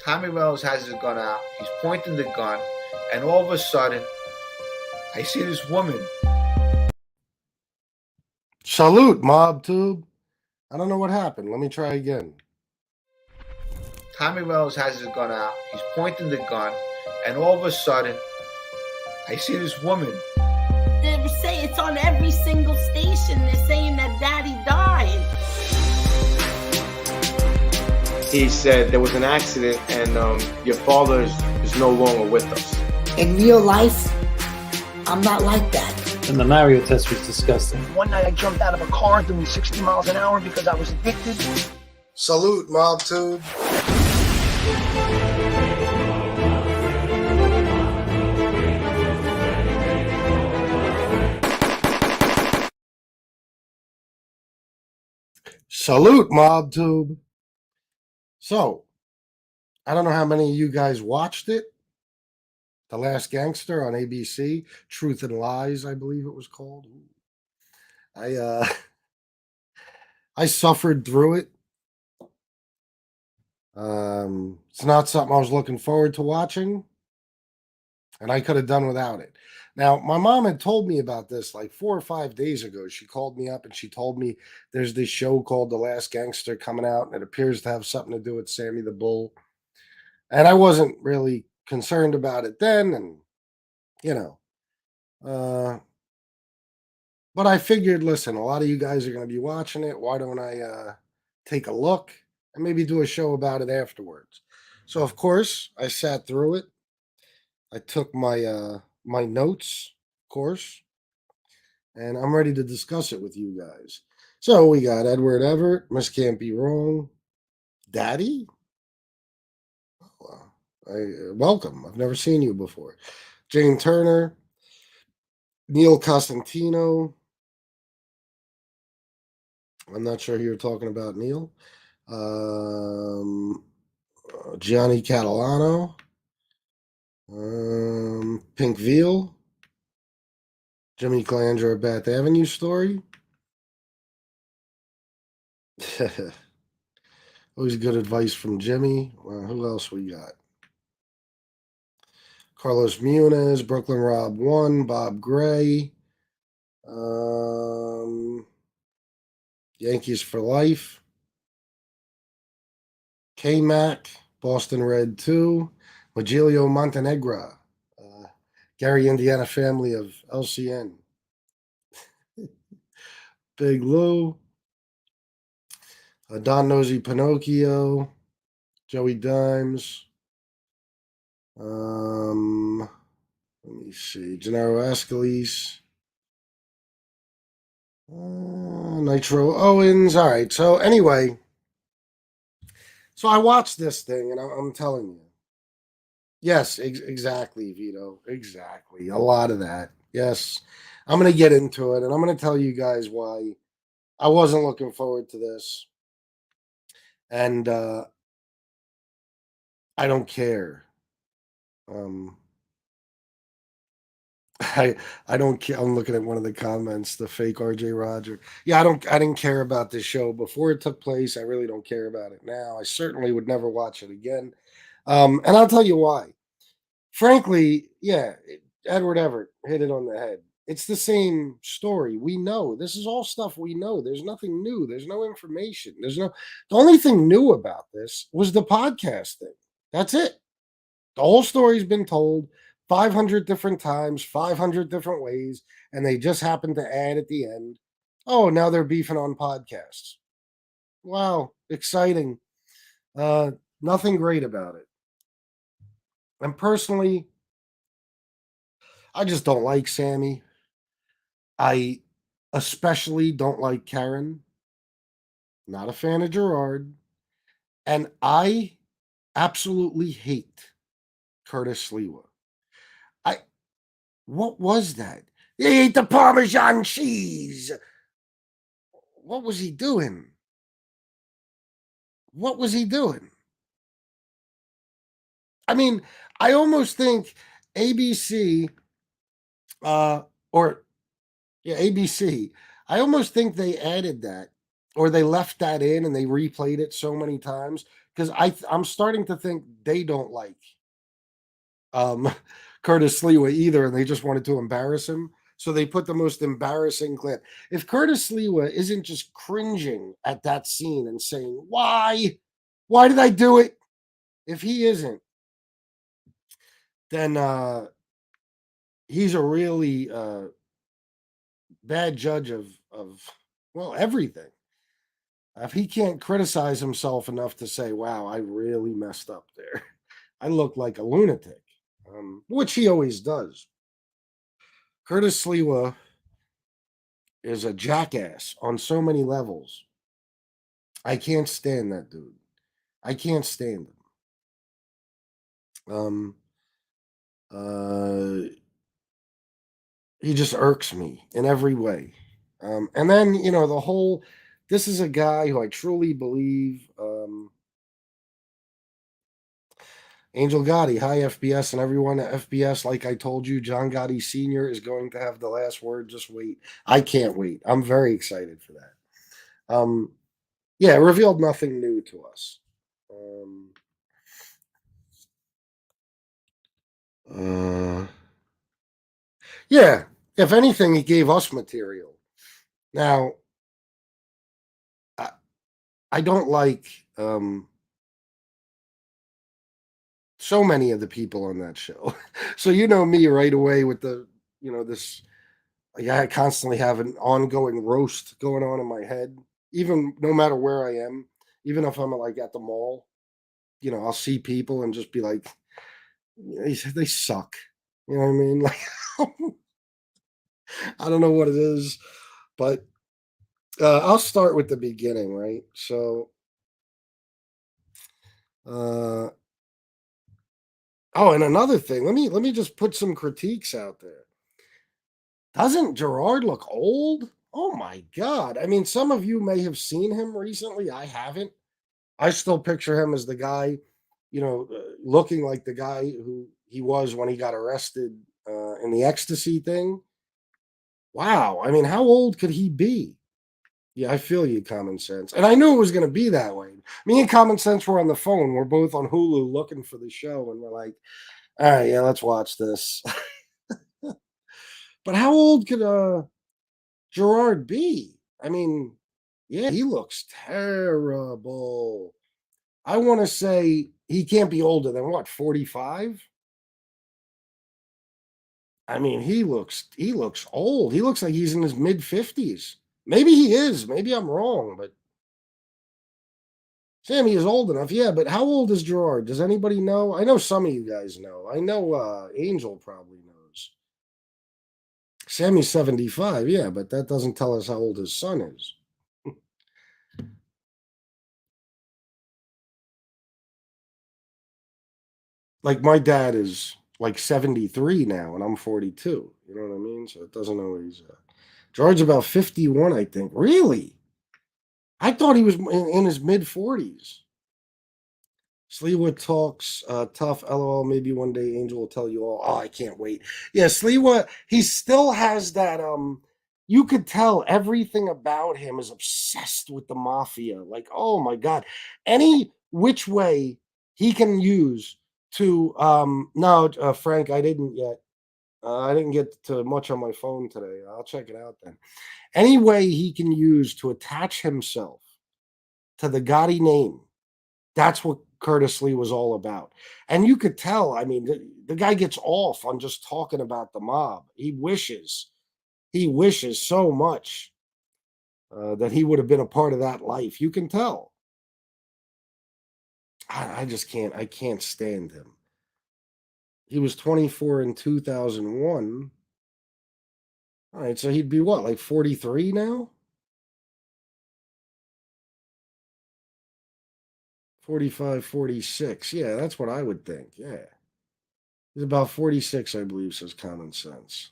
Tommy Wells has his gun out. He's pointing the gun, and all of a sudden, I see this woman. Salute, Mob Tube. I don't know what happened. Let me try again. Tommy Wells has his gun out. He's pointing the gun, and all of a sudden, I see this woman. They say it's on every single station. They're saying that Daddy died. He said there was an accident and your father is no longer with us. In real life, I'm not like that. And the Mario test was disgusting. One night I jumped out of a car doing 60 miles an hour because I was addicted. Salute, Mob Tube. Salute, Mob Tube. So, I don't know how many of you guys watched it. The Last Gangster on ABC, Truth and Lies, I believe it was called. I suffered through it. It's not something I was looking forward to watching, and I could have done without it. Now, my mom had told me about this like 4 or 5 days ago. She called me up and she told me there's this show called The Last Gangster coming out, and it appears to have something to do with Sammy the Bull. And I wasn't really concerned about it then, and but I figured, listen, a lot of you guys are going to be watching it. Why don't I take a look and maybe do a show about it afterwards? So, of course, I sat through it. I took my my notes, of course, and I'm ready to discuss it with you guys. So we got Edward Everett, Miss Can't Be Wrong, Daddy. Welcome. I've never seen you before. Jane Turner, Neil Costantino. I'm not sure who you're talking about, Neil. Gianni Catalano. Pink Veal. Jimmy Calandra, Bath Avenue Story. Always good advice from Jimmy. Who else we got? Carlos Muniz, Brooklyn Rob 1, Bob Gray, Yankees for Life, K-Mac, Boston Red 2, Magilio Montenegra, Gary Indiana Family of LCN, Big Lou, Don Nosey Pinocchio, Joey Dimes, let me see, Gennaro Ascalise, Nitro Owens. All right, so anyway, so I watched this thing, and I'm telling you, yes, exactly, Vito, exactly, a lot of that. Yes, I'm going to get into it, and I'm going to tell you guys why I wasn't looking forward to this, and I don't care. I don't care. I'm looking at one of the comments, the fake RJ Roger. Yeah, I didn't care about this show before it took place. I really don't care about it now. I certainly would never watch it again. And I'll tell you why. Frankly, yeah, Edward Everett hit it on the head. It's the same story. We know. This is all stuff we know. There's nothing new. There's no information. The only thing new about this was the podcast thing. That's it. The whole story's been told 500 different times, 500 different ways, and they just happen to add at the end, oh, now they're beefing on podcasts. Wow, exciting. Nothing great about it. And personally, I just don't like Sammy. I especially don't like Karen. Not a fan of Gerard. And I absolutely hate Curtis Lewa. What was that? He ate the Parmesan cheese. What was he doing? What was he doing? I mean, I almost think ABC, ABC. I almost think they added that, or they left that in and they replayed it so many times because I'm starting to think they don't like um, Curtis Lewa either, and they just wanted to embarrass him. So they put the most embarrassing clip. If Curtis Lewa isn't just cringing at that scene and saying, "Why? Why did I do it?" If he isn't, then he's a really bad judge of well everything. If he can't criticize himself enough to say, "Wow, I really messed up there. I look like a lunatic," which he always does. Curtis Lewa is a jackass on so many levels. I can't stand that dude. I can't stand him. Uh, he just irks me in every way. And then the whole. This is a guy who I truly believe. Angel Gotti, hi FBS, and everyone at FBS. Like I told you, John Gotti Sr. is going to have the last word. Just wait. I can't wait. I'm very excited for that. Yeah, it revealed nothing new to us. Yeah, if anything, he gave us material. Now, I, I don't like so many of the people on that show. So you know me right away with this. Like I constantly have an ongoing roast going on in my head, even no matter where I am, even if I'm like at the mall. I'll see people and just be like, they suck. You know what I mean? Like, I don't know what it is, but I'll start with the beginning, right? So, uh, oh, and another thing, let me just put some critiques out there. Doesn't Gerard look old? Oh my God. I mean, some of you may have seen him recently. I haven't. I still picture him as the guy, looking like the guy who he was when he got arrested in the ecstasy thing. Wow. I mean, how old could he be? Yeah, I feel you, Common Sense. And I knew it was going to be that way. Me and Common Sense were on the phone. We're both on Hulu looking for the show. And we're like, all right, yeah, let's watch this. But how old could Gerard be? I mean, yeah, he looks terrible. I want to say he can't be older than what, 45? I mean, he looks old. He looks like he's in his mid 50s. Maybe he is. Maybe I'm wrong, but Sammy is old enough. Yeah, but how old is Gerard? Does anybody know? I know some of you guys know. I know Angel probably knows. Sammy's 75, yeah, but that doesn't tell us how old his son is. Like my dad is like 73 now and I'm 42. You know what I mean? So it doesn't always George's about 51, I think. Really? I thought he was in his mid 40s. Sliwa talks tough. LOL. Maybe one day Angel will tell you all. Oh, I can't wait. Yeah, Sliwa, he still has that. You could tell everything about him is obsessed with the mafia. Like, oh my God. Any which way he can use to no, Frank, I didn't yet. I didn't get to much on my phone today. I'll check it out then. Any way he can use to attach himself to the Gotti name, that's what Curtis Lee was all about. And you could tell, I mean, the guy gets off on just talking about the mob. He wishes so much that he would have been a part of that life. You can tell. I just can't, I can't stand him. He was 24 in 2001. All right, so he'd be what, like 43 now? 45, 46. Yeah, that's what I would think. Yeah. He's about 46, I believe, says Common Sense.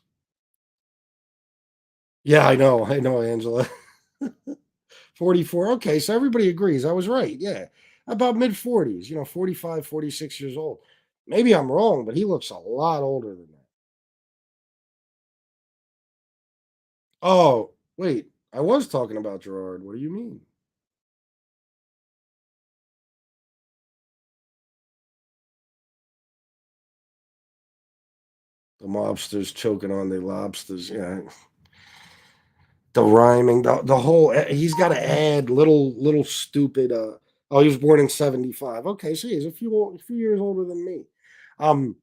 Yeah, I know, Angela. 44. Okay, so everybody agrees. I was right. Yeah. About mid 40s, 45, 46 years old. Maybe I'm wrong, but he looks a lot older than that. Oh, wait. I was talking about Gerard. What do you mean? The mobsters choking on the lobsters. Yeah. The rhyming, the whole he's got to add little stupid. Oh, he was born in 75. Okay, so he's a few years older than me. Um,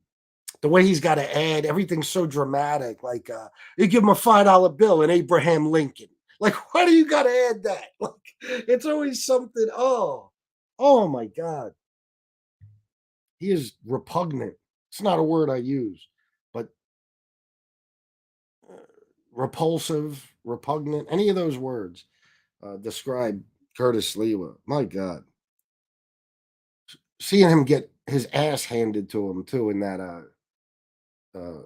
the way he's got to add everything's so dramatic. Like you give him a $5 bill and Abraham Lincoln. Like, why do you got to add that? Like, it's always something. Oh my God, he is repugnant. It's not a word I use, but repulsive, repugnant, any of those words describe Curtis Lewa. My God, seeing him get his ass handed to him too in that uh,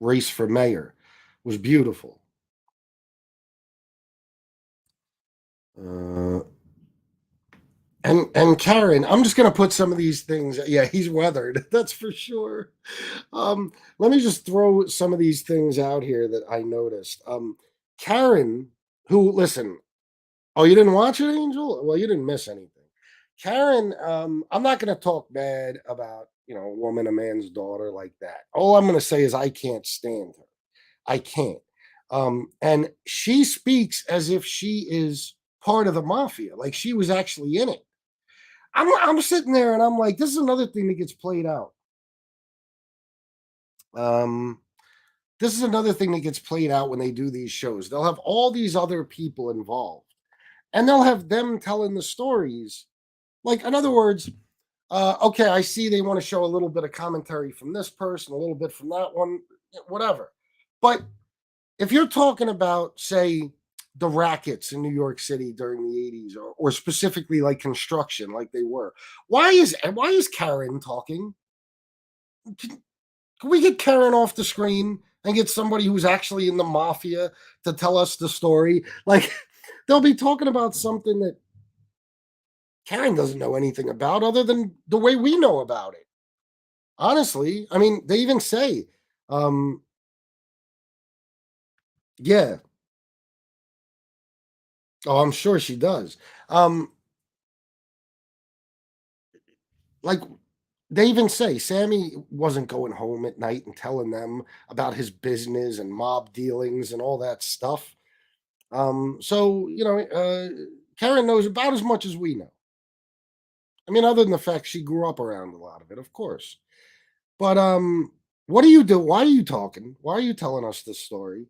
race for mayor was beautiful. Uh, and Karen, I'm just gonna put some of these things. Yeah, he's weathered, that's for sure. Let me just throw some of these things out here that I noticed. Karen, who listen, oh, you didn't watch it, Angel? Well, you didn't miss anything. Karen, I'm not going to talk bad about, a woman, a man's daughter like that. All I'm going to say is I can't stand her. I can't. And she speaks as if she is part of the mafia, like she was actually in it. I'm sitting there and I'm like, this is another thing that gets played out. Um, this is another thing that gets played out when they do these shows. They'll have all these other people involved, and they'll have them telling the stories. Like, in other words, okay, I see they want to show a little bit of commentary from this person, a little bit from that one, whatever. But if you're talking about, say, the rackets in New York City during the 80s, or specifically like construction, like they were, why is Karen talking? Can we get Karen off the screen and get somebody who's actually in the mafia to tell us the story? Like, they'll be talking about something that Karen doesn't know anything about other than the way we know about it. Honestly, I mean, they even say, um, yeah. Oh, I'm sure she does. Like they even say Sammy wasn't going home at night and telling them about his business and mob dealings and all that stuff. So Karen knows about as much as we know. I mean, other than the fact she grew up around a lot of it, of course. But what do you do? Why are you talking? Why are you telling us this story?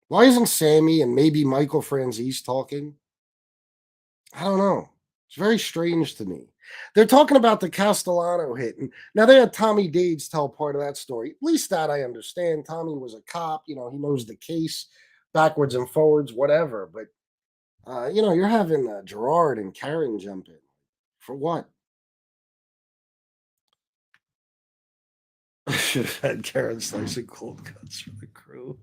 Why isn't Sammy and maybe Michael Franzese talking? I don't know. It's very strange to me. They're talking about the Castellano hit. And now they had Tommy Dades tell part of that story. At least that I understand. Tommy was a cop. He knows the case backwards and forwards, whatever. But, you're having Gerard and Karen jump in. For what? I should have had Karen slicing cold cuts for the crew.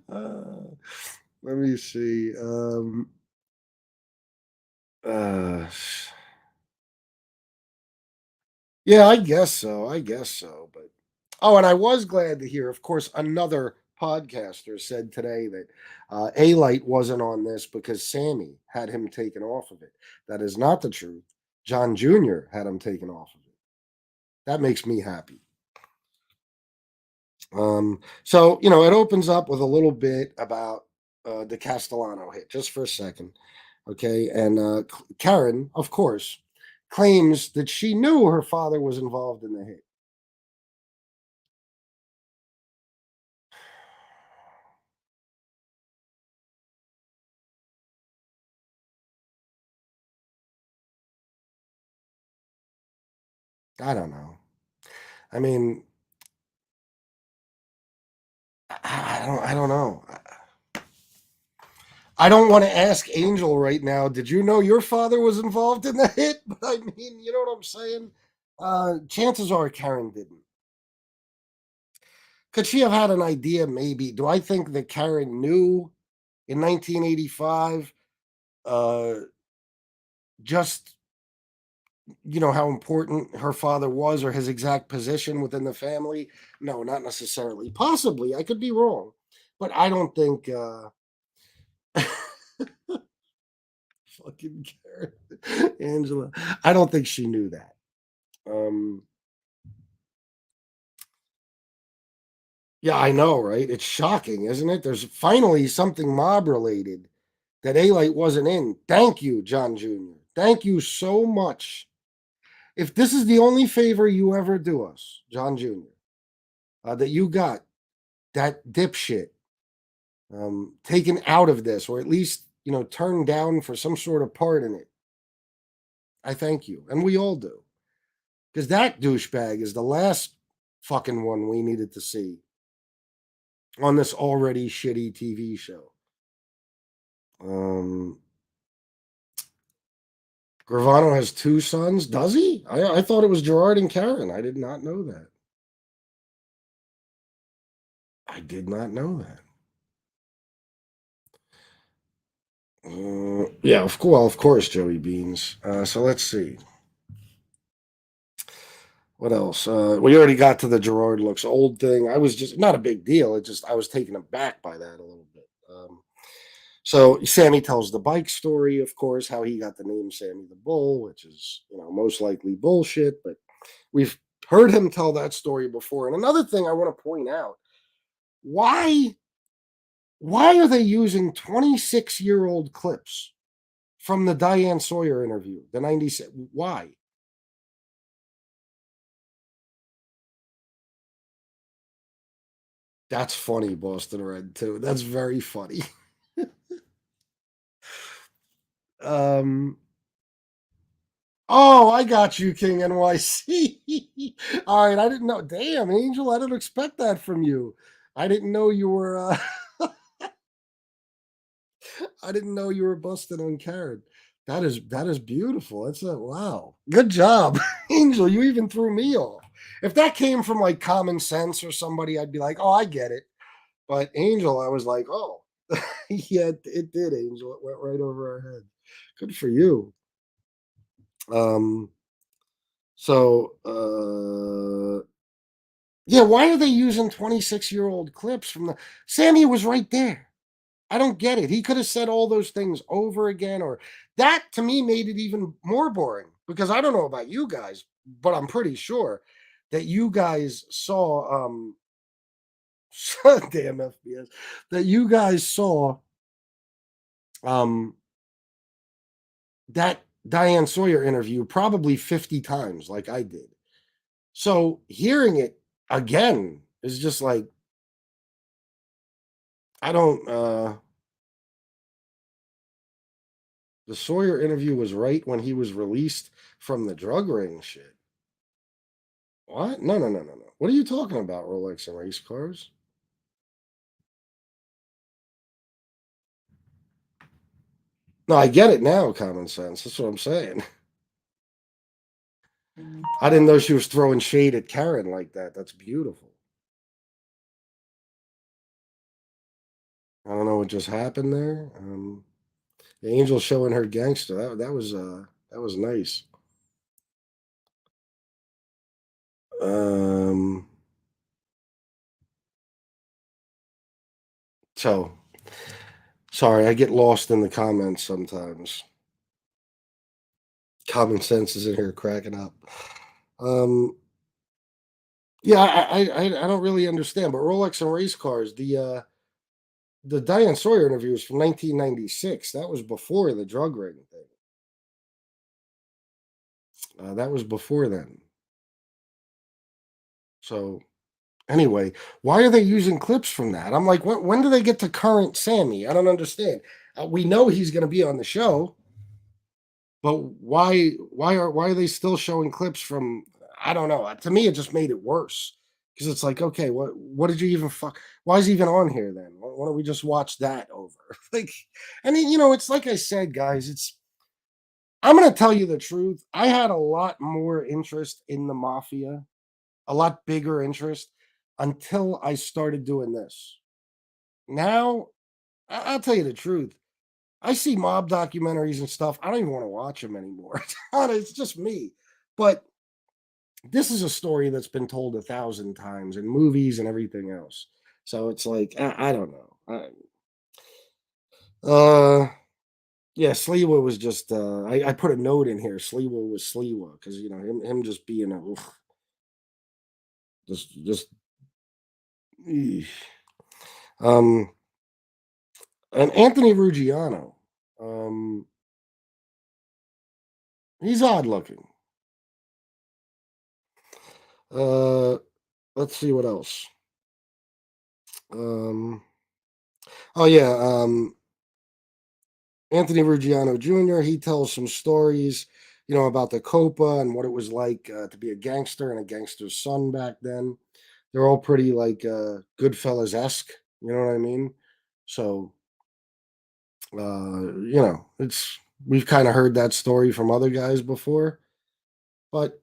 Let me see. Uh, yeah, I guess so. I guess so. But and I was glad to hear. Of course, another podcaster said today that A Light wasn't on this because Sammy had him taken off of it. That is not the truth. John Jr. had him taken off of it. That makes me happy. So it opens up with a little bit about the Castellano hit, just for a second, okay? And Karen, of course, claims that she knew her father was involved in the hit. I don't know. I mean, I don't know. I don't want to ask Angel right now, did you know your father was involved in the hit? But I mean, you know what I'm saying? Chances are Karen didn't. Could she have had an idea? Maybe. Do I think that Karen knew in 1985 just how important her father was or his exact position within the family? No, not necessarily. Possibly, I could be wrong, but I don't think fucking Karen, Angela. I don't think she knew that. Um, Yeah, I know, right? It's shocking, isn't it? There's finally something mob related that A-Light wasn't in. Thank you, John Jr. Thank you so much. If this is the only favor you ever do us, John Jr., that you got that dipshit taken out of this, or at least, turned down for some sort of part in it, I thank you. And we all do. Because that douchebag is the last fucking one we needed to see on this already shitty TV show. Gravano has 2 sons. Does he? I thought it was Gerard and Karen. I did not know that. I did not know that. Yeah, of course, Joey Beans. So let's see. What else? We already got to the Gerard looks old thing. I was just not a big deal. I was taken aback by that a little bit. So Sammy tells the bike story, of course, how he got the name Sammy the Bull, which is, most likely bullshit, but we've heard him tell that story before. And another thing I want to point out, why are they using 26-year-old clips from the Diane Sawyer interview, the 96? Why? That's funny, Boston Red, too. That's very funny. Oh, I got you, King NYC. All right, I didn't know. Damn, Angel, I didn't expect that from you. I didn't know you were I didn't know you were busted on Karen. That is beautiful. That's a wow. Good job. Angel, you even threw me off. If that came from like Common Sense or somebody, I'd be like, oh, I get it. But Angel, I was like, oh, yeah, it did, Angel. It went right over our head. Good for you. Yeah, why are they using 26-year-old clips from the Sammy was right there. I don't get it. He could have said all those things over again, or that to me made it even more boring because I don't know about you guys, but I'm pretty sure that you guys saw damn FBS, that you guys saw that Diane Sawyer interview probably 50 times like I did. So hearing it again is just like I don't the Sawyer interview was right when he was released from the drug ring shit. What? No. What are you talking about, Rolex and race cars? No, I get it now, Common Sense. That's what I'm saying. I didn't know she was throwing shade at Karen like that. That's beautiful. I don't know what just happened there. The Angel showing her Gangster. That was nice. So sorry, I get lost in the comments sometimes. Common Sense is in here cracking up. Yeah, I don't really understand, but Rolex and race cars, the Diane Sawyer interview was from 1996. That was before the drug ring thing. That was before then. So anyway, why are they using clips from that? I'm like, when do they get to current Sammy? I don't understand. We know he's going to be on the show, but why are they still showing clips from? I don't know. To me, it just made it worse because it's like, okay, what did you even fuck? Why is he even on here then? Why don't we just watch that over? Like, and it's like I said, guys. I'm going to tell you the truth. I had a lot more interest in the mafia, a lot bigger interest until I started doing this. Now, I'll tell you the truth. I see mob documentaries and stuff. I don't even want to watch them anymore. It's just me. But this is a story that's been told 1,000 times in movies and everything else. So it's like, I don't know. Yeah, Sliwa was just I put a note in here. Sliwa was Sliwa because him just being a just Eesh. Um, and Anthony Ruggiano, he's odd looking. Uh, let's see what else. Um, oh yeah, Anthony Ruggiano Jr. He tells some stories, about the Copa and what it was like to be a gangster and a gangster's son back then. They're all pretty like Goodfellas esque. You know what I mean? So, it's we've kind of heard that story from other guys before, but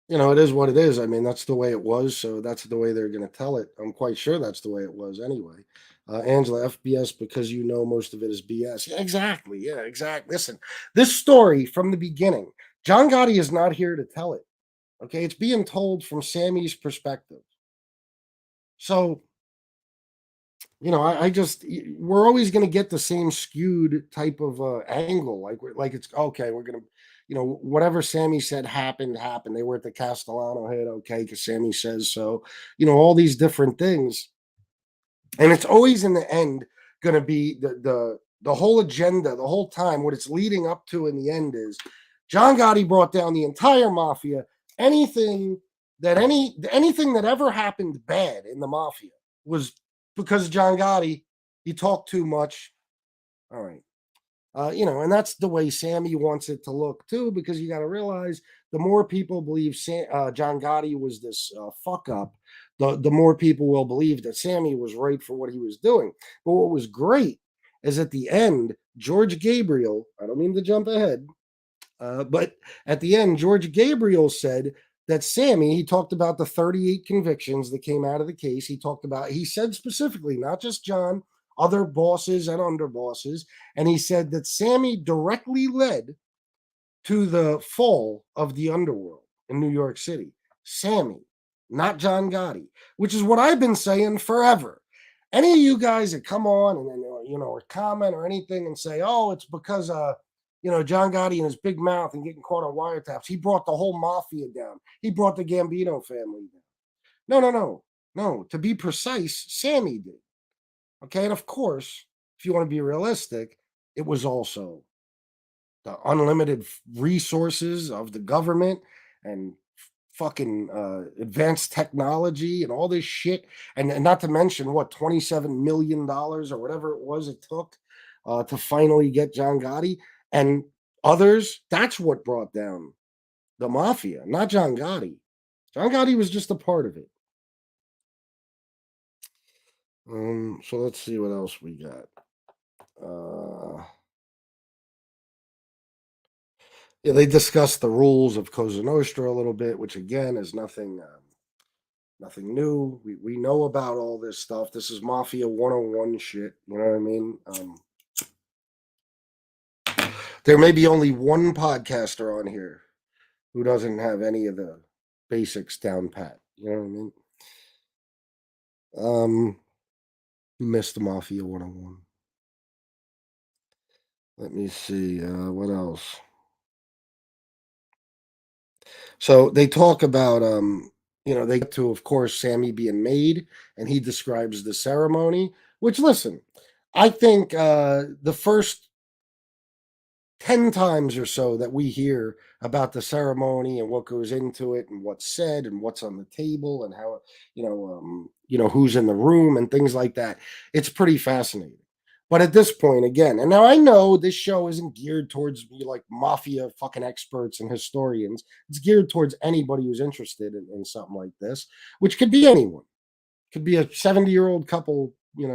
it is what it is. I mean, that's the way it was, so that's the way they're going to tell it. I'm quite sure that's the way it was anyway. Angela, FBS because most of it is BS. Yeah, exactly. Yeah, exactly. Listen, this story from the beginning, John Gotti is not here to tell it. Okay, it's being told from Sammy's perspective. So, I just we're always going to get the same skewed type of angle. Like it's okay. We're gonna, whatever Sammy said happened. They were at the Castellano hit, okay, because Sammy says so. All these different things, and it's always in the end going to be the whole agenda, the whole time. What it's leading up to in the end is John Gotti brought down the entire mafia. Anything anything that ever happened bad in the mafia was because John Gotti, he talked too much. All right. And that's the way Sammy wants it to look too, because you got to realize the more people believe John Gotti was this fuck up, the more people will believe that Sammy was right for what he was doing. But what was great is at the end, George Gabriel, I don't mean to jump ahead, but at the end, George Gabriel said that Sammy, he talked about the 38 convictions that came out of the case. He said specifically, not just John, other bosses and underbosses. And he said that Sammy directly led to the fall of the underworld in New York City. Sammy, not John Gotti, which is what I've been saying forever. Any of you guys that come on and then, or comment or anything and say, oh, it's because, John Gotti and his big mouth and getting caught on wiretaps, he brought the whole mafia down. He brought the Gambino family down. No. To be precise, Sammy did. Okay. And of course, if you want to be realistic, it was also the unlimited resources of the government and fucking advanced technology and all this shit. And not to mention what, $27 million or whatever it was it took to finally get John Gotti and others. That's what brought down the mafia, not John Gotti. John Gotti was just a part of it. So let's see what else we got. Yeah, they discussed the rules of Cosa Nostra a little bit, which again is nothing new. We know about all this stuff. This is Mafia 101 shit. You know what I mean? There may be only one podcaster on here who doesn't have any of the basics down pat. You know what I mean? Missed the Mafia 101. Let me see. What else? So they talk about, they get to, of course, Sammy being made, and he describes the ceremony, which, listen, I think the first 10 times or so that we hear about the ceremony and what goes into it and what's said and what's on the table and how, who's in the room and things like that, it's pretty fascinating. But at this point, again, and now I know this show isn't geared towards like mafia fucking experts and historians. It's geared towards anybody who's interested in something like this, which could be anyone. Could be a 70-year-old couple,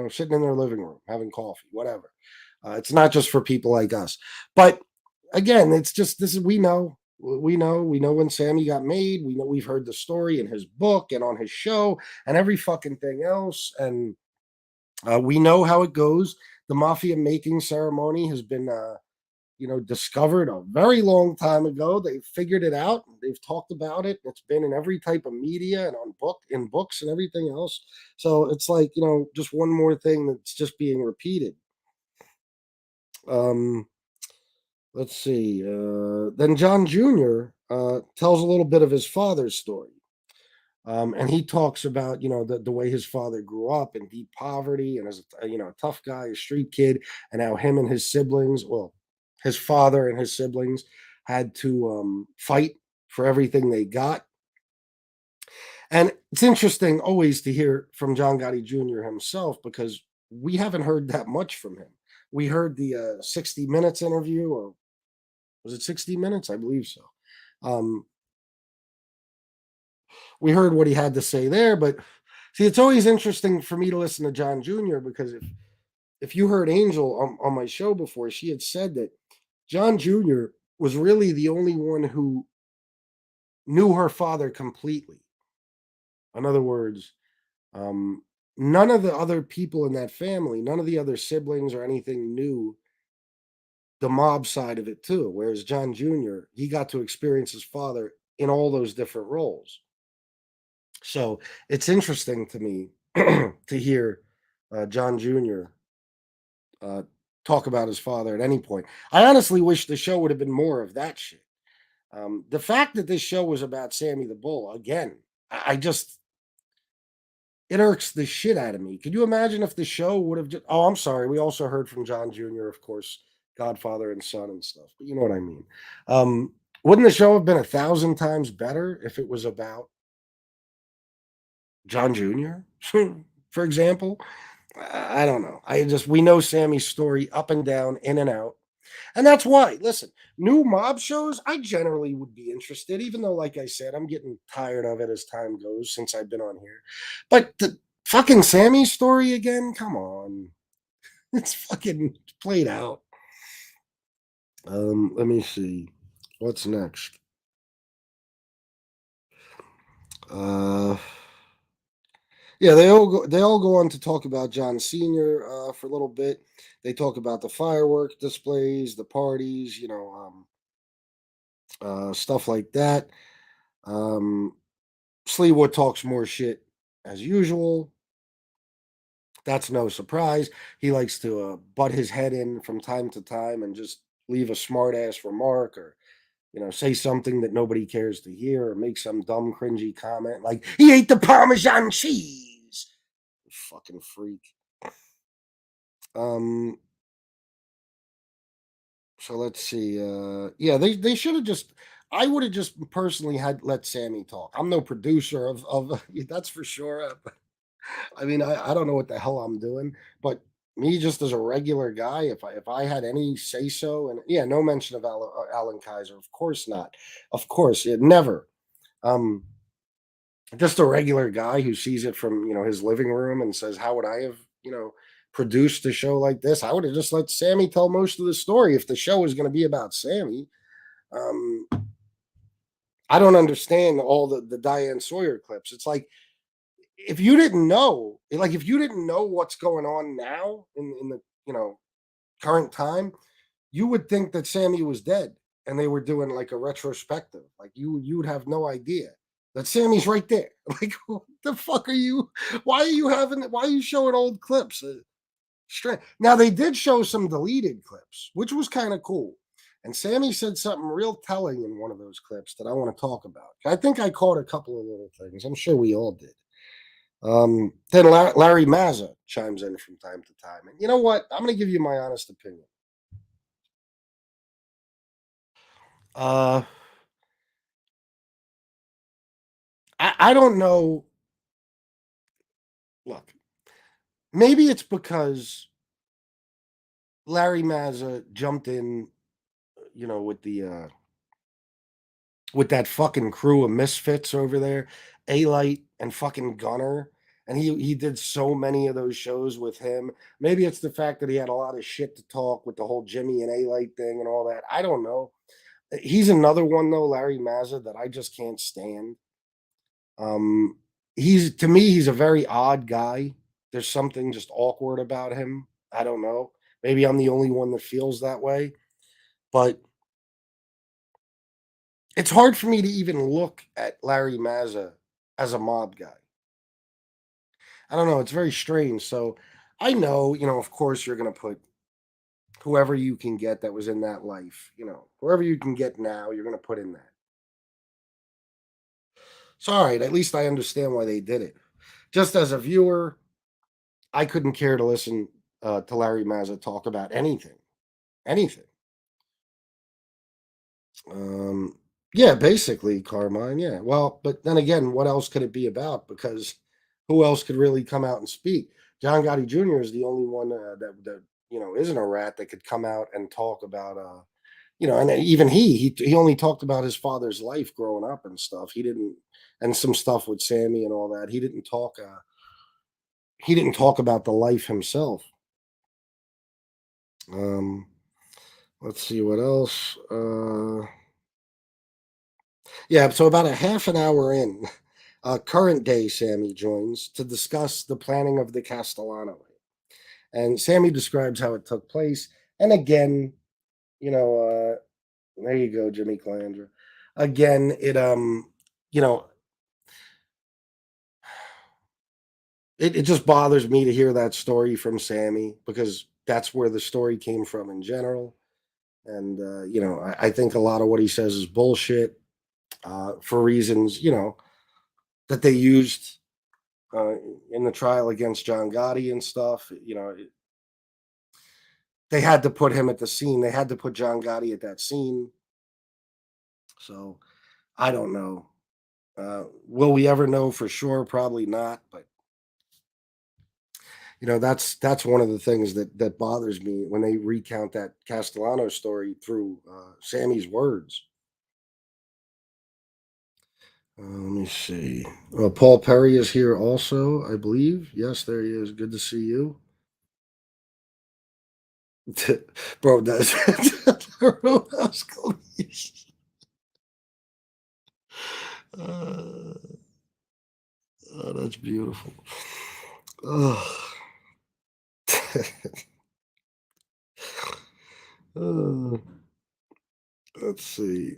sitting in their living room having coffee, whatever. It's not just for people like us. But again, it's just we know when Sammy got made. We know, we've heard the story in his book and on his show and every fucking thing else. And we know how it goes. The mafia making ceremony has been, discovered a very long time ago. They figured it out. They've talked about it. It's been in every type of media and in books and everything else. So it's like, just one more thing that's just being repeated. Let's see. Then John Jr. Tells a little bit of his father's story. And he talks about, the way his father grew up in deep poverty and as a tough guy, a street kid, and how him and his siblings, well, his father and his siblings had to fight for everything they got. And it's interesting always to hear from John Gotti Jr. himself because we haven't heard that much from him. We heard the 60 Minutes interview, or was it 60 Minutes? I believe so. We heard what he had to say there, but see, it's always interesting for me to listen to John Jr. because if you heard Angel on my show before, she had said that John Jr. was really the only one who knew her father completely. In other words, none of the other people in that family, none of the other siblings or anything knew the mob side of it too. Whereas John Jr., he got to experience his father in all those different roles. So it's interesting to me to hear John Jr. Talk about his father at any point. I honestly wish the show would have been more of that shit. The fact that this show was about Sammy the Bull, again, I just, it irks the shit out of me. Could you imagine if the show would have just, oh, I'm sorry. We also heard from John Jr., of course, Godfather and Son and stuff, but you know what I mean. Wouldn't the show have been 1,000 times better if it was about John Jr., for example? I don't know. We know Sammy's story up and down, in and out. And that's why, listen, new mob shows, I generally would be interested, even though, like I said, I'm getting tired of it as time goes since I've been on here. But the fucking Sammy story again, come on. It's fucking played out. Let me see. What's next? Yeah, they all go on to talk about John Sr. For a little bit. They talk about the firework displays, the parties, stuff like that. Sleewood talks more shit as usual. That's no surprise. He likes to butt his head in from time to time and just leave a smart ass remark or say something that nobody cares to hear or make some dumb cringy comment like he ate the Parmesan cheese. Fucking freak. So let's see. Yeah, they should have just. I would have just personally had let Sammy talk. I'm no producer of that's for sure. I mean, I don't know what the hell I'm doing, but me just as a regular guy, if I had any say so, and yeah, no mention of Alan Kaiser, of course not, of course, yeah, never. Um, just a regular guy who sees it from his living room and says, "How would I have produced a show like this?" I would have just let Sammy tell most of the story if the show was going to be about Sammy. Um, I don't understand all the Diane Sawyer clips. It's like if you didn't know, what's going on now in the current time, you would think that Sammy was dead and they were doing like a retrospective. Like you would have no idea that Sammy's right there. Like what the fuck are you? Why are you showing old clips? Now they did show some deleted clips, which was kind of cool. And Sammy said something real telling in one of those clips that I want to talk about. I think I caught a couple of little things. I'm sure we all did. Then Larry Mazza chimes in from time to time. And you know what? I'm going to give you my honest opinion. I don't know. Look, maybe it's because Larry Mazza jumped in, with that fucking crew of misfits over there, A-Light and fucking Gunner. And he did so many of those shows with him. Maybe it's the fact that he had a lot of shit to talk with the whole Jimmy and A-Light thing and all that. I don't know. He's another one though, Larry Mazza, that I just can't stand. To me, he's a very odd guy. There's something just awkward about him. I don't know. Maybe I'm the only one that feels that way. But it's hard for me to even look at Larry Mazza as a mob guy. I don't know. It's very strange. So I know, of course, you're going to put whoever you can get that was in that life, whoever you can get now, you're going to put in that. So, all right, at least I understand why they did it. Just as a viewer, I couldn't care to listen to Larry Mazza talk about anything. Anything. Um, yeah, basically, Carmine. Yeah. Well, but then again, what else could it be about? Because who else could really come out and speak? John Gotti Jr. is the only one that isn't a rat that could come out and talk about and even he only talked about his father's life growing up and stuff. He didn't, and some stuff with Sammy and all that. He didn't talk about the life himself. Um, let's see what else. Yeah, so about a half an hour in, current day Sammy joins to discuss the planning of the Castellano. And Sammy describes how it took place. And again, you know, there you go, Jimmy Calandra. Again, you know, it just bothers me to hear that story from Sammy because that's where the story came from in general. And I think a lot of what he says is bullshit for reasons, that they used uh, in the trial against John Gotti and stuff. They had to put him at the scene. They had to put John Gotti at that scene. So I don't know. Will we ever know for sure? Probably not. But that's one of the things that bothers me when they recount that Castellano story through Sammy's words. Let me see. Paul Perry is here also, I believe. Yes, there he is. Good to see you. Bro, that's Roadhouse Police. Uh, oh, that's beautiful. Oh. Uh, let's see.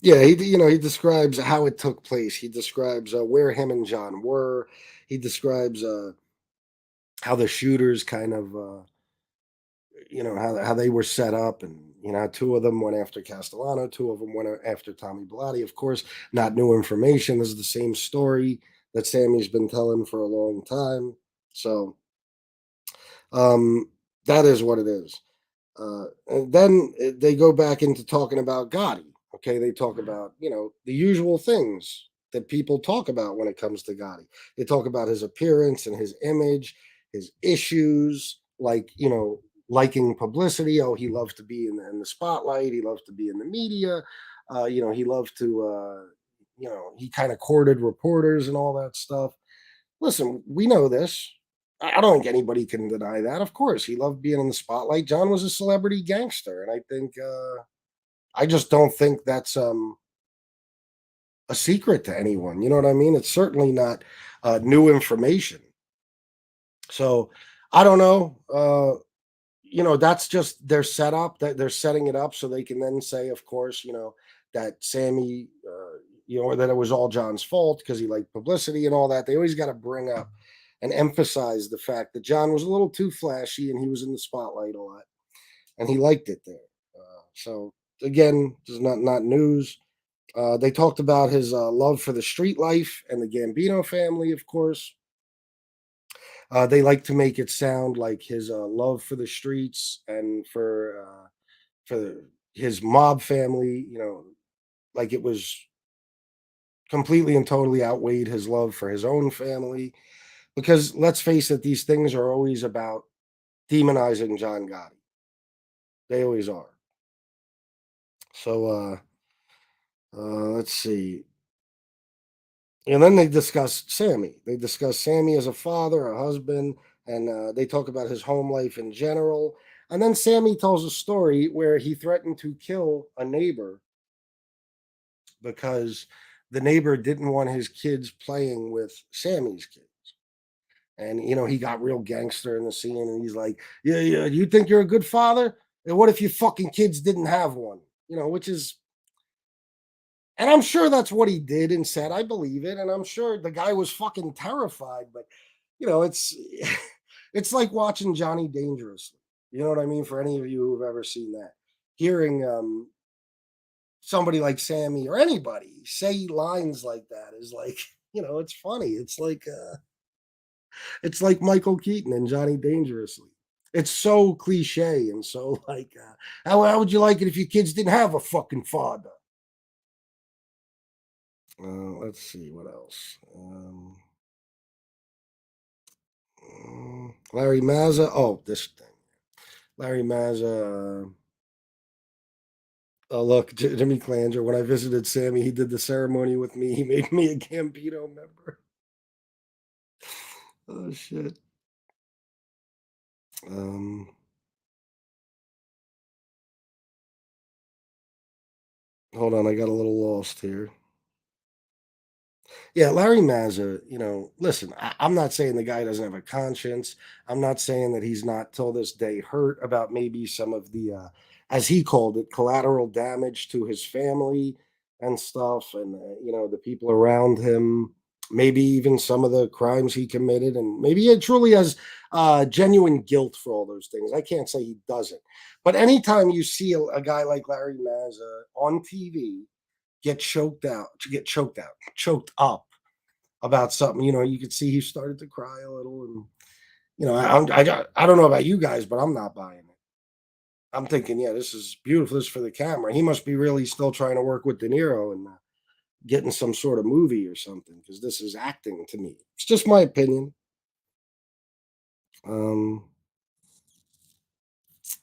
Yeah, he describes how it took place. He describes where him and John were. He describes how the shooters kind of how they were set up, and two of them went after Castellano, two of them went after Tommy Bellotti. Of course, not new information. This is the same story that Sammy's been telling for a long time. So um, that is what it is. And then they go back into talking about Gotti. Okay, they talk about the usual things that people talk about when it comes to Gotti. They talk about his appearance and his image, his issues, like liking publicity. Oh, he loves to be in the spotlight. He loves to be in the media. He loved to. He kind of courted reporters and all that stuff. Listen, we know this. I don't think anybody can deny that. Of course, he loved being in the spotlight. John was a celebrity gangster, and I think I just don't think that's a secret to anyone. You know what I mean? It's certainly not new information. So I don't know. That's just their setup. That they're setting it up so they can then say, of course, that Sammy, or that it was all John's fault because he liked publicity and all that. They always got to bring up and emphasize the fact that John was a little too flashy and he was in the spotlight a lot, and he liked it there. So again, this is not news. They talked about his love for the street life and the Gambino family, of course. They like to make it sound like his love for the streets and for his mob family, like it was completely and totally outweighed his love for his own family. Because let's face it, these things are always about demonizing John Gotti. They always are. So let's see. And then they discuss Sammy. They discuss Sammy as a father, a husband, and they talk about his home life in general. And then Sammy tells a story where he threatened to kill a neighbor because the neighbor didn't want his kids playing with Sammy's kids. And he got real gangster in the scene, and he's like, "Yeah, yeah, you think you're a good father? And what if your fucking kids didn't have one?" Which is, and I'm sure that's what he did and said. I believe it, and I'm sure the guy was fucking terrified. But it's it's like watching Johnny Dangerously. You know what I mean? For any of you who've ever seen that, hearing somebody like Sammy or anybody say lines like that is like, it's funny. It's like Michael Keaton and Johnny Dangerously. It's so cliche and so like, how would you like it if your kids didn't have a fucking father? Let's see what else. Larry Mazza. Oh, this thing. Larry Mazza. Oh, look, Jimmy Clanger. When I visited Sammy, he did the ceremony with me. He made me a Gambino member. Oh shit. Um, Hold on, I got a little lost here. Yeah, Larry Mazza, listen, I'm not saying the guy doesn't have a conscience. I'm not saying that he's not till this day hurt about maybe some of the, as he called it, collateral damage to his family and stuff, and, the people around him, maybe even some of the crimes he committed. And maybe he truly has genuine guilt for all those things. I can't say he doesn't. But anytime you see a guy like Larry Mazza on TV, choked up about something. You could see he started to cry a little, and I don't know about you guys, but I'm not buying it. I'm thinking, yeah, this is beautiful. This is for the camera. He must be really still trying to work with De Niro and getting some sort of movie or something, because this is acting to me. It's just my opinion. Um,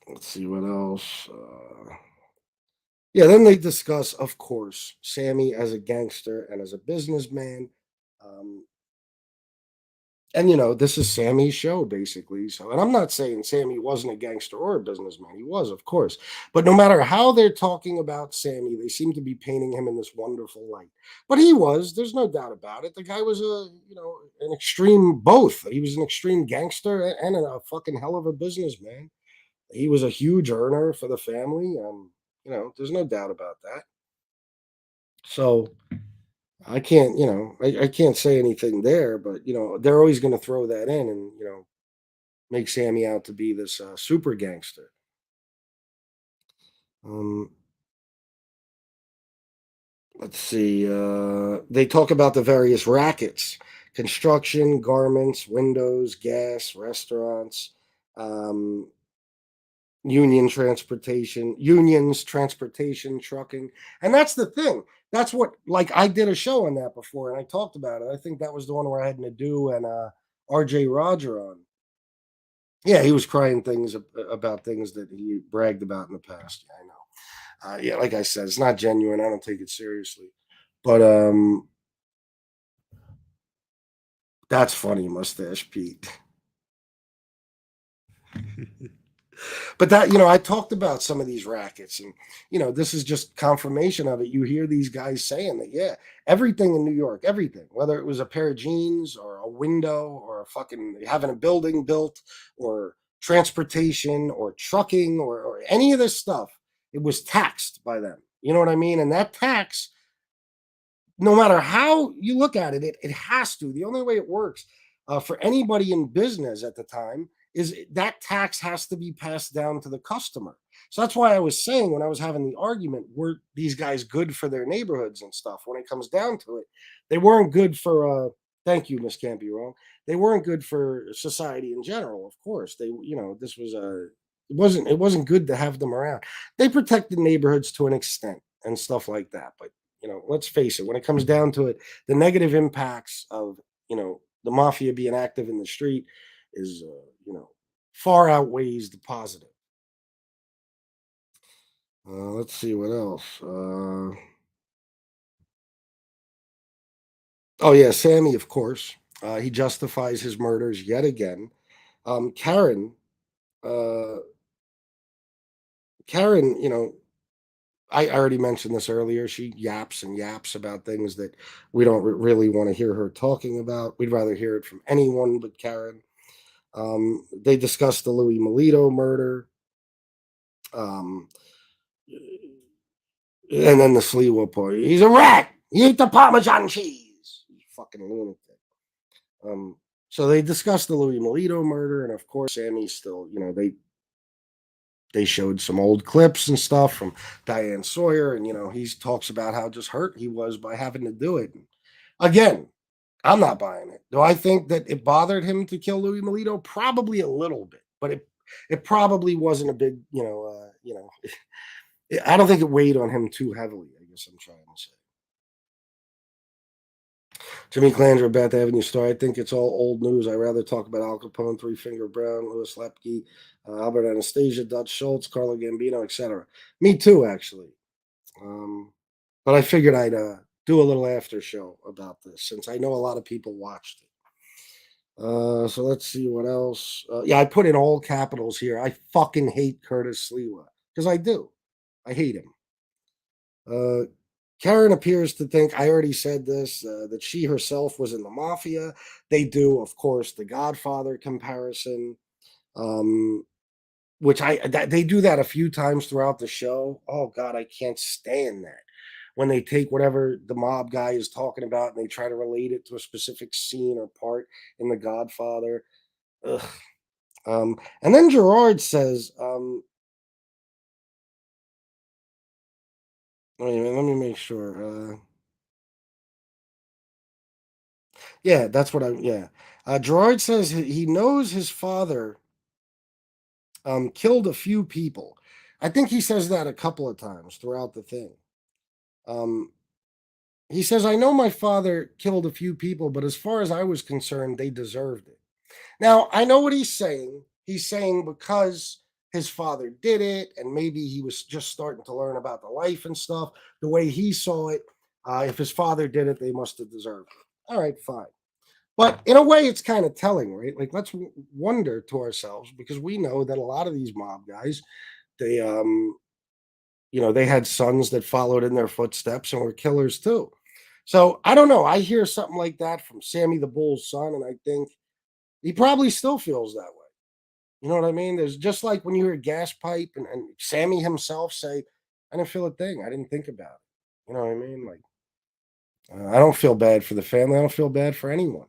let's see what else. Yeah, then they discuss, of course, Sammy as a gangster and as a businessman. Um, and this is Sammy's show basically. So, and I'm not saying Sammy wasn't a gangster or a businessman. He was, of course. But no matter how they're talking about Sammy, they seem to be painting him in this wonderful light. But he was, there's no doubt about it. The guy was an extreme both. He was an extreme gangster and a fucking hell of a businessman. He was a huge earner for the family. There's no doubt about that. So I can't, I can't say anything there, but they're always going to throw that in and make Sammy out to be this super gangster. Um, let's see. They talk about the various rackets: construction, garments, windows, gas, restaurants. Um, unions, transportation, trucking. And that's the thing. That's what, like, I did a show on that before and I talked about it. I think that was the one where I had Nadu and RJ Roger on. Yeah, he was crying things about things that he bragged about in the past. Yeah, I know. Yeah, like I said, it's not genuine. I don't take it seriously. But that's funny, Mustache Pete. But that, I talked about some of these rackets, and this is just confirmation of it. You hear these guys saying that, yeah, everything in New York, everything, whether it was a pair of jeans or a window or a fucking having a building built or transportation or trucking or any of this stuff, it was taxed by them. You know what I mean? And that tax, no matter how you look at it, it has to. The only way it works for anybody in business at the time is that tax has to be passed down to the customer. So that's why I was saying when I was having the argument, were these guys good for their neighborhoods and stuff? When it comes down to it, they weren't good for. Thank you, Miss Can't Be Wrong. They weren't good for society in general. Of course, this was a. It wasn't good to have them around. They protected neighborhoods to an extent and stuff like that, but let's face it, when it comes down to it, the negative impacts of, the mafia being active in the street is, far outweighs the positive. Let's see what else. Oh, yeah, Sammy, of course. He justifies his murders yet again. Karen, uh, Karen, I already mentioned this earlier. She yaps and yaps about things that we don't really want to hear her talking about. We'd rather hear it from anyone but Karen. They discussed the Louis Melito murder. Um, and then the Sliwa part. He's a rat. He ate the Parmesan cheese. You fucking lunatic. So they discussed the Louis Melito murder, and of course, Sammy's still, they showed some old clips and stuff from Diane Sawyer, and he talks about how just hurt he was by having to do it. Again, I'm not buying it. Do I think that it bothered him to kill Louis Melito? Probably a little bit, but it probably wasn't a big, I don't think it weighed on him too heavily, I guess I'm trying to say. Jimmy Clandra, Bath Avenue Star. I think it's all old news. I rather talk about Al Capone, Three Finger Brown, Louis Lepke, Albert Anastasia, Dutch Schultz, Carlo Gambino, etc. Me too, actually. But I figured I'd do a little after show about this since I know a lot of people watched it. So let's see what else. Yeah, I put in all capitals here. I fucking hate Curtis Sliwa because I do. I hate him. Karen appears to think, I already said this, that she herself was in the mafia. They do, of course, the Godfather comparison, which they do that a few times throughout the show. Oh, God, I can't stand that. When they take whatever the mob guy is talking about and they try to relate it to a specific scene or part in The Godfather. Ugh. And then Gerard says, wait a minute, let me make sure. Yeah, that's what yeah. Gerard says he knows his father killed a few people. I think he says that a couple of times throughout the thing. He says, I know my father killed a few people, but as far as I was concerned, they deserved it. Now, I know what he's saying. He's saying because his father did it, and maybe he was just starting to learn about the life and stuff, the way he saw it, if his father did it, they must have deserved it. All right, fine. But in a way, it's kind of telling, right? Like, let's wonder to ourselves, because we know that a lot of these mob guys, they, they had sons that followed in their footsteps and were killers too. So I don't know. I hear something like that from Sammy the Bull's son, and I think he probably still feels that way. You know what I mean? There's just like when you hear Gas Pipe and Sammy himself say, I didn't feel a thing. I didn't think about it. You know what I mean? Like, I don't feel bad for the family. I don't feel bad for anyone.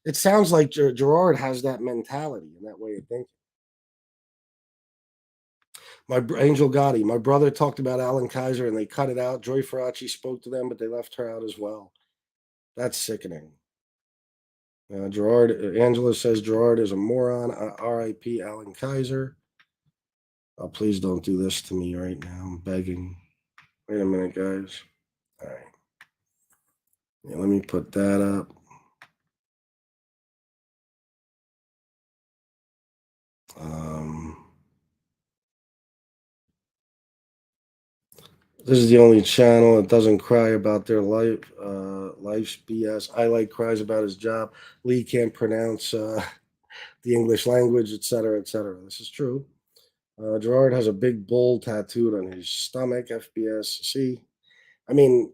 It sounds like Gerard has that mentality and that way of thinking. Angel Gotti, my brother talked about Alan Kaiser and they cut it out. Joy Faraci spoke to them, but they left her out as well. That's sickening. Angela says Gerard is a moron. R.I.P. Alan Kaiser. Oh, please don't do this to me right now. I'm begging. Wait a minute, guys. All right. Yeah, let me put that up. This is the only channel that doesn't cry about their life's BS. I like cries about his job. Lee can't pronounce the English language, etc., etc. This is true. Gerard has a big bull tattooed on his stomach. FBS. See, I mean,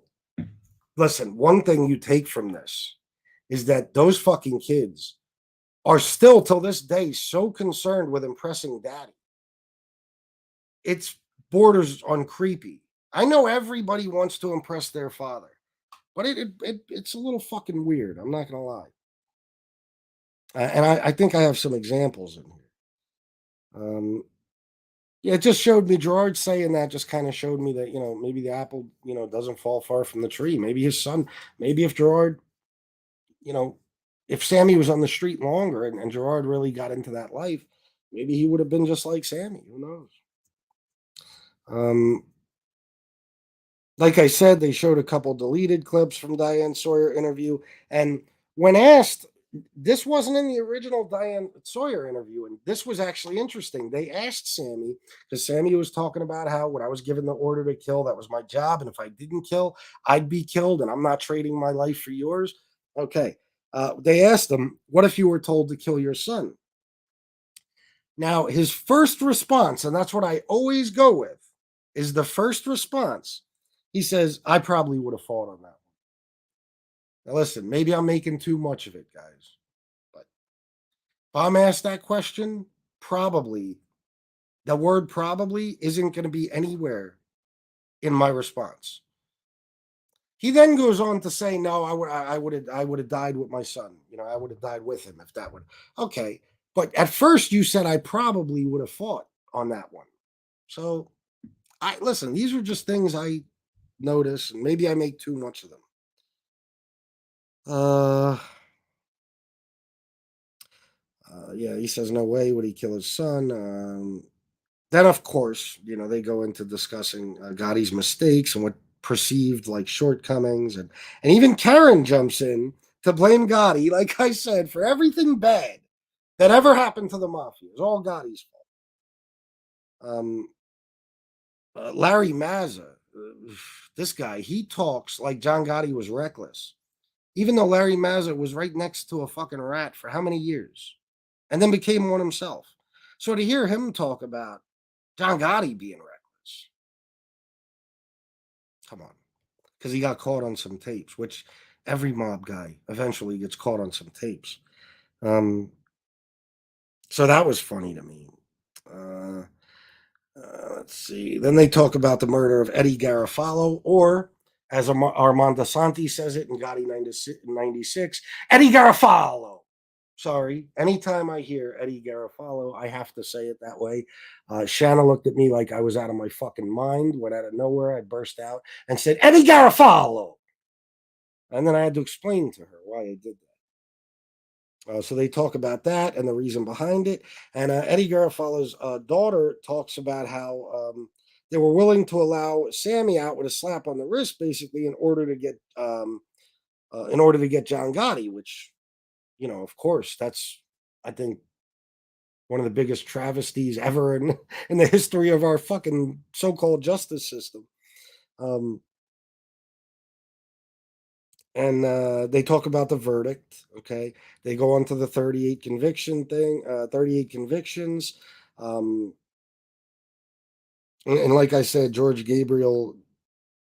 listen. One thing you take from this is that those fucking kids are still, till this day, so concerned with impressing daddy. It's borders on creepy. I know everybody wants to impress their father, but it's a little fucking weird. I'm not gonna lie. And I think I have some examples in here. Yeah, it just showed me Gerard saying that just kind of showed me that, maybe the apple, doesn't fall far from the tree. Maybe his son, maybe if Gerard, if Sammy was on the street longer and Gerard really got into that life, maybe he would have been just like Sammy. Who knows? Like I said, they showed a couple deleted clips from Diane Sawyer interview. And when asked, this wasn't in the original Diane Sawyer interview. And this was actually interesting. They asked Sammy, because Sammy was talking about how when I was given the order to kill, that was my job. And if I didn't kill, I'd be killed. And I'm not trading my life for yours. Okay. They asked him, what if you were told to kill your son? Now, his first response, and that's what I always go with, is the first response. He says, I probably would have fought on that one. Now, listen, maybe I'm making too much of it, guys. But if I'm asked that question, probably, the word probably isn't going to be anywhere in my response. He then goes on to say, no, I would have died with my son. I would have died with him if that would. Okay. But at first you said I probably would have fought on that one. So I listen, these are just things I notice, and maybe I make too much of them. Uh, yeah, he says no way would he kill his son. Then, of course, they go into discussing Gotti's mistakes and what perceived like shortcomings, and even Karen jumps in to blame Gotti, like I said, for everything bad that ever happened to the mafia. It's all Gotti's fault. Larry Mazza, this guy, he talks like John Gotti was reckless, even though Larry Mazza was right next to a fucking rat for how many years, and then became one himself. So to hear him talk about John Gotti being reckless, come on, because he got caught on some tapes, which every mob guy eventually gets caught on some tapes. So that was funny to me. Let's see. Then they talk about the murder of Eddie Garofalo, or as Armando Santi says it in Gotti 96, Eddie Garofalo. Sorry. Anytime I hear Eddie Garofalo, I have to say it that way. Shanna looked at me like I was out of my fucking mind, when out of nowhere I burst out and said, Eddie Garofalo. And then I had to explain to her why I did that. So they talk about that and the reason behind it. And Eddie Garofalo's daughter talks about how they were willing to allow Sammy out with a slap on the wrist, basically, in order to get John Gotti, which, of course, that's, I think, one of the biggest travesties ever in the history of our fucking so-called justice system. And they talk about the verdict. Okay, they go on to the 38 conviction thing, 38 convictions. And like I said, George Gabriel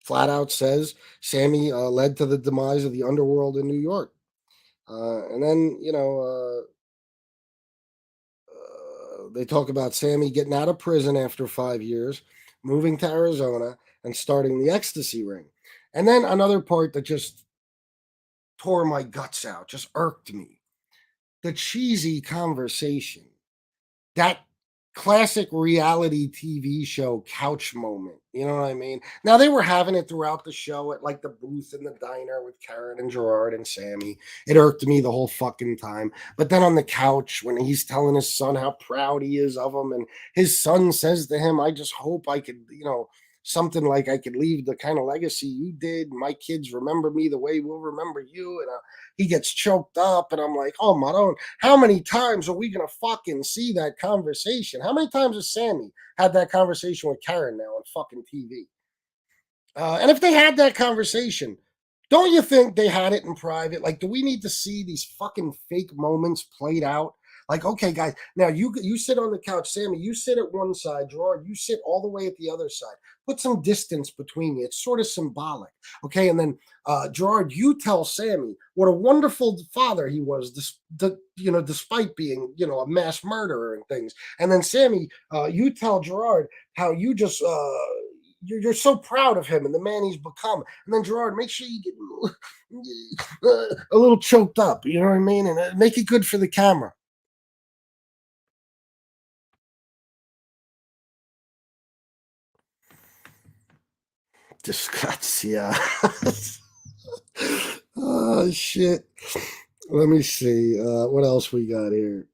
flat out says Sammy led to the demise of the underworld in New York. And then, they talk about Sammy getting out of prison after 5 years, moving to Arizona, and starting the ecstasy ring. And then another part that just tore my guts out, just irked me. The cheesy conversation, that classic reality TV show couch moment. You know what I mean? Now, they were having it throughout the show at like the booth in the diner with Karen and Gerard and Sammy. It irked me the whole fucking time. But then on the couch, when he's telling his son how proud he is of him, and his son says to him, I just hope I could, something like I could leave the kind of legacy you did. My kids remember me the way we'll remember you. And he gets choked up, and I'm like, oh, Maron, how many times are we going to fucking see that conversation? How many times has Sammy had that conversation with Karen now on fucking TV? And if they had that conversation, don't you think they had it in private? Like, do we need to see these fucking fake moments played out? Like, okay, guys, now you sit on the couch, Sammy, you sit at one side, Gerard, you sit all the way at the other side. Put some distance between you. It's sort of symbolic, okay? And then, Gerard, you tell Sammy what a wonderful father he was, despite being, a mass murderer and things. And then, Sammy, you tell Gerard how you just you're so proud of him and the man he's become. And then, Gerard, make sure you get a little choked up, you know what I mean? And make it good for the camera. Disgustia. Oh, shit. Let me see. What else we got here?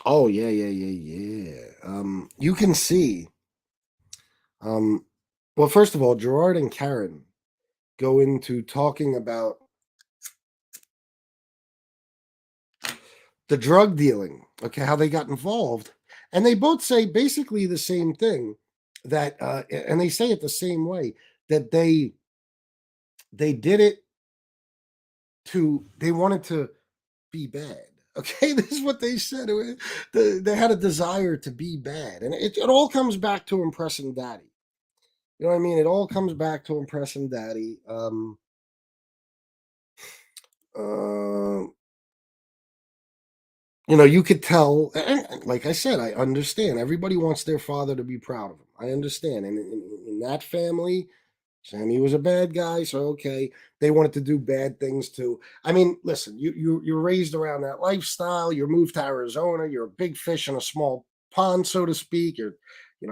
Oh, yeah. You can see. Well, first of all, Gerard and Karen go into talking about the drug dealing, okay, how they got involved. And they both say basically the same thing, that, and they say it the same way, that they did it they wanted to be bad. Okay, this is what they said. They had a desire to be bad. And it all comes back to impressing daddy. You know what I mean? It all comes back to impressing daddy. You could tell, and like I said, I understand. Everybody wants their father to be proud of them. I understand. And in that family, Sammy was a bad guy, so okay, they wanted to do bad things too. I mean, listen, you're raised around that lifestyle. You're moved to Arizona. You're a big fish in a small pond, so to speak. You're,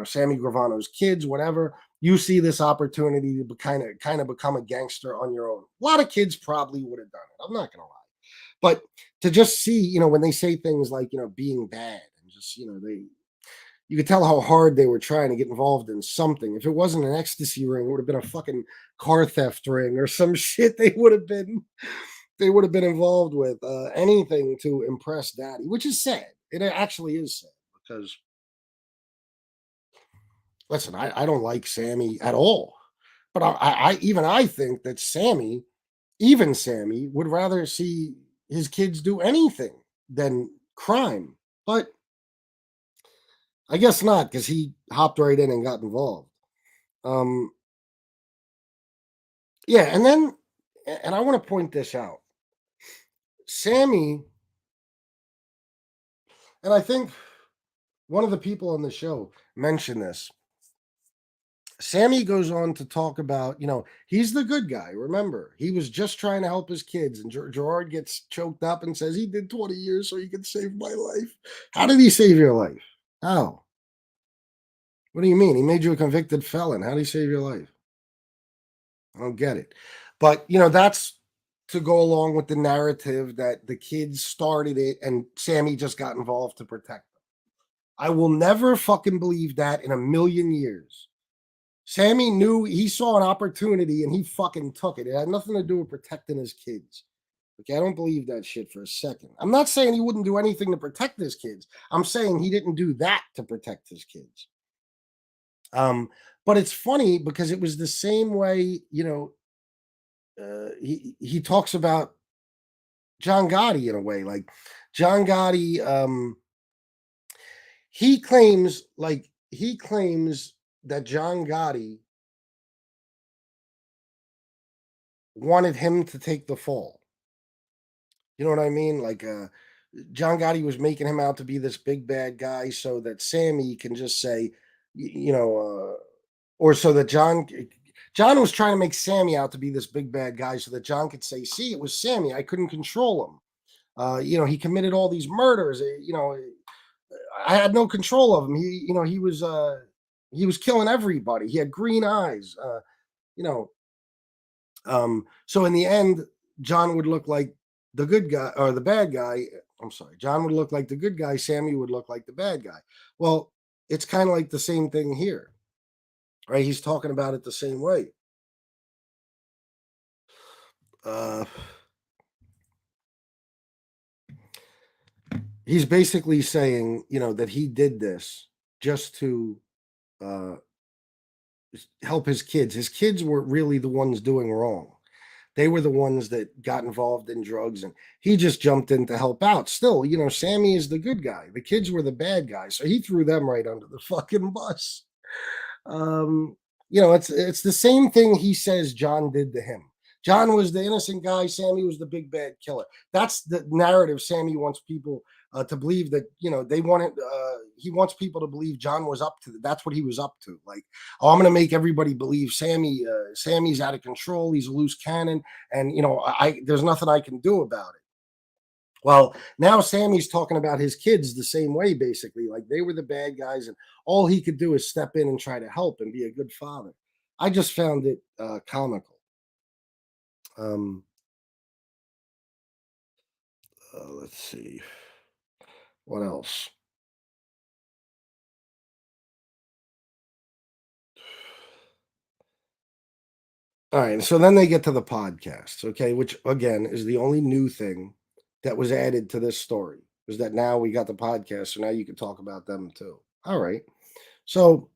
Sammy Gravano's kids, whatever. You see this opportunity to kind of become a gangster on your own. A lot of kids probably would have done it. I'm not gonna lie, but to just see, when they say things like, being bad and just, you could tell how hard they were trying to get involved in something. If it wasn't an ecstasy ring, it would have been a fucking car theft ring or some shit. They would have been involved with anything to impress daddy, which is sad. It actually is sad because, listen, I don't like Sammy at all, but I think that even Sammy would rather see his kids do anything than crime, but I guess not, because he hopped right in and got involved. Um, yeah, and I want to point this out. Sammy, and I think one of the people on the show mentioned this. Sammy goes on to talk about, he's the good guy. Remember, he was just trying to help his kids, and Gerard gets choked up and says he did 20 years so he could save my life. How did he save your life? How? What do you mean? He made you a convicted felon. How did he save your life? I don't get it. But, that's to go along with the narrative that the kids started it and Sammy just got involved to protect them. I will never fucking believe that in a million years. Sammy knew, he saw an opportunity and he fucking took it. It had nothing to do with protecting his kids. Okay, I don't believe that shit for a second. I'm not saying he wouldn't do anything to protect his kids. I'm saying he didn't do that to protect his kids. But it's funny because it was the same way, he talks about John Gotti in a way. Like John Gotti, he claims that John Gotti wanted him to take the fall. You know what I mean? Like John Gotti was making him out to be this big bad guy so that Sammy can just say, or so that John was trying to make Sammy out to be this big bad guy so that John could say, see, it was Sammy. I couldn't control him. He committed all these murders. I had no control of him. He was killing everybody. He had green eyes. So in the end, John would look like the good guy or the bad guy. I'm sorry. John would look like the good guy. Sammy would look like the bad guy. Well, it's kind of like the same thing here, right? He's talking about it the same way. He's basically saying, that he did this just to help his kids. His kids were really the ones doing wrong. They were the ones that got involved in drugs, and he just jumped in to help out. Still, Sammy is the good guy. The kids were the bad guys, so he threw them right under the fucking bus. It's the same thing he says John did to him. John was the innocent guy. Sammy was the big bad killer. That's the narrative Sammy wants people to believe that, he wants people to believe John was up to. That's what he was up to. Like, oh, I'm going to make everybody believe Sammy's out of control. He's a loose cannon. And, there's nothing I can do about it. Well, now Sammy's talking about his kids the same way, basically. Like they were the bad guys and all he could do is step in and try to help and be a good father. I just found it comical. Let's see. What else? All right, so then they get to the podcasts, okay, which again is the only new thing that was added to this story. Is that now we got the podcast, so now you can talk about them too. All right. So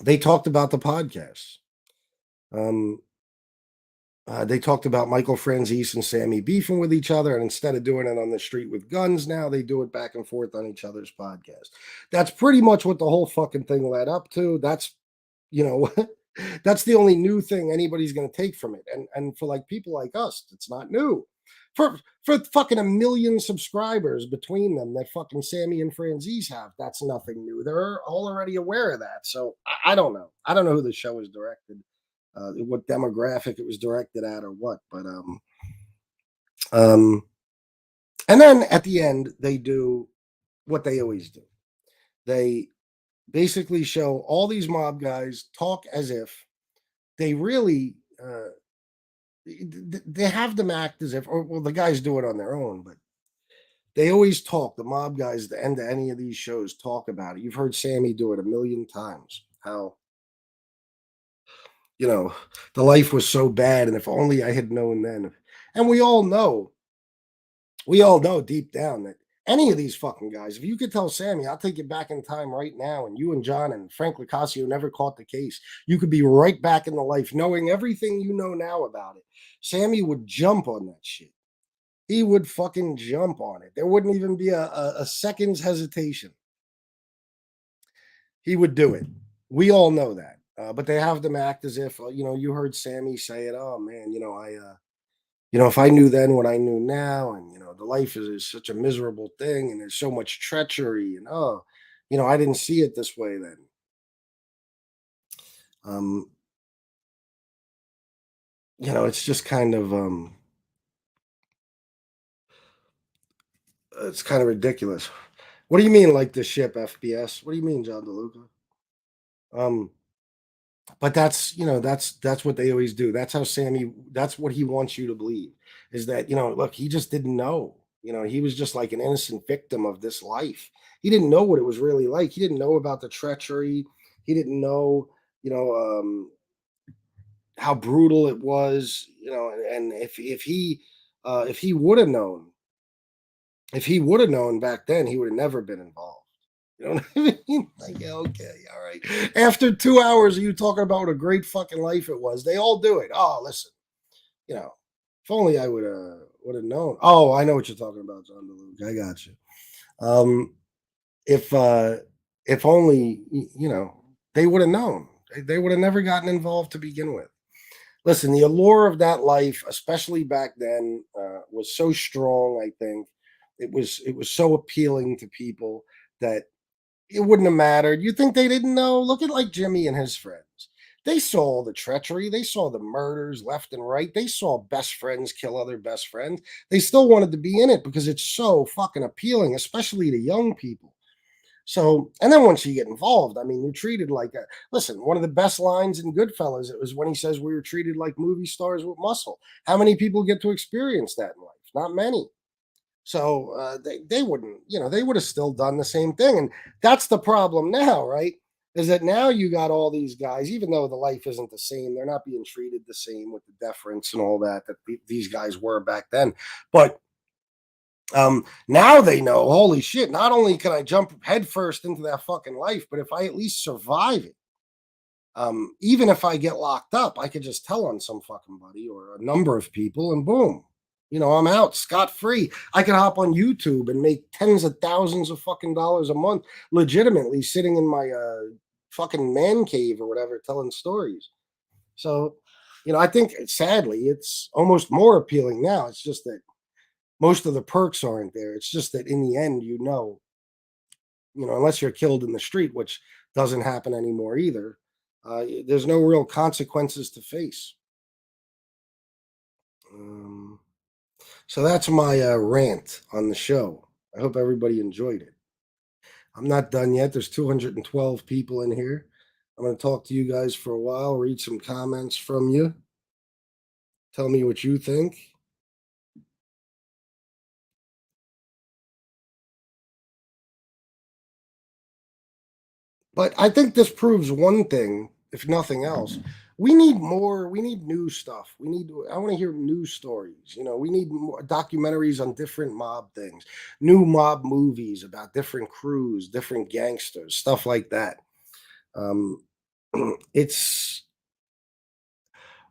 they talked about the podcasts. They talked about Michael Franzese and Sammy beefing with each other, and instead of doing it on the street with guns, now they do it back and forth on each other's podcast. That's pretty much what the whole fucking thing led up to. That's, that's the only new thing anybody's going to take from it. And for like people like us, it's not new. For fucking 1 million subscribers between them that fucking Sammy and Franzese have, that's nothing new. They're all already aware of that. So I don't know. I don't know who the show is directed what demographic it was directed at or what. But um, and then at the end they do what they always do. They basically show all these mob guys talk as if they really they have them act as if, or well, the guys do it on their own, but they always talk. The mob guys at the end of any of these shows talk about it. You've heard Sammy do it a million times. How the life was so bad, and if only I had known then. And we all know deep down that any of these fucking guys, if you could tell Sammy, I'll take you back in time right now, and you and John and Frank Lacasio never caught the case, you could be right back in the life knowing everything you know now about it. Sammy would jump on that shit. He would fucking jump on it. There wouldn't even be a second's hesitation. He would do it. We all know that. But they have them act as if, you heard Sammy say it. Oh man, if I knew then what I knew now, and the life is such a miserable thing, and there's so much treachery, and I didn't see it this way then. It's just kind of it's kind of ridiculous. What do you mean, like the ship FBS? What do you mean, John DeLuca? But that's what they always do. That's how Sammy. That's what he wants you to believe, is that look, he just didn't know. He was just like an innocent victim of this life. He didn't know what it was really like. He didn't know about the treachery. He didn't know, how brutal it was. And if he would have known, back then, he would have never been involved. You know what I mean? Like, yeah, okay, all right. After 2 hours of you talking about what a great fucking life it was, they all do it. Oh, listen, if only I would have known. Oh, I know what you're talking about, John DeLuca. I got you. If only they would have known. They would have never gotten involved to begin with. Listen, the allure of that life, especially back then, was so strong. I think it was so appealing to people that it wouldn't have mattered. You think they didn't know? Look at like Jimmy and his friends. They saw the treachery. They saw the murders left and right. They saw best friends kill other best friends. They still wanted to be in it because it's so fucking appealing, especially to young people. So, and then once you get involved, I mean, you're treated like a, listen, one of the best lines in Goodfellas, it was when he says we were treated like movie stars with muscle. How many people get to experience that in life? Not many. So they wouldn't, they would have still done the same thing. And that's the problem now, right? Is that now you got all these guys, even though the life isn't the same, they're not being treated the same with the deference and all that these guys were back then. But now they know, holy shit, not only can I jump headfirst into that fucking life, but if I at least survive it, even if I get locked up, I could just tell on some fucking buddy or a number of people and boom. I'm out scot-free. I can hop on YouTube and make tens of thousands of fucking dollars a month legitimately sitting in my fucking man cave or whatever telling stories. So, I think sadly it's almost more appealing now. It's just that most of the perks aren't there. It's just that in the end, unless you're killed in the street, which doesn't happen anymore either, there's no real consequences to face. So that's my rant on the show. I hope everybody enjoyed it. I'm not done yet. There's 212 people in here. I'm going to talk to you guys for a while, read some comments from you. Tell me what you think. But I think this proves one thing, if nothing else. We need more. We need new stuff. I want to hear new stories. We need more documentaries on different mob things, new mob movies about different crews, different gangsters, stuff like that. It's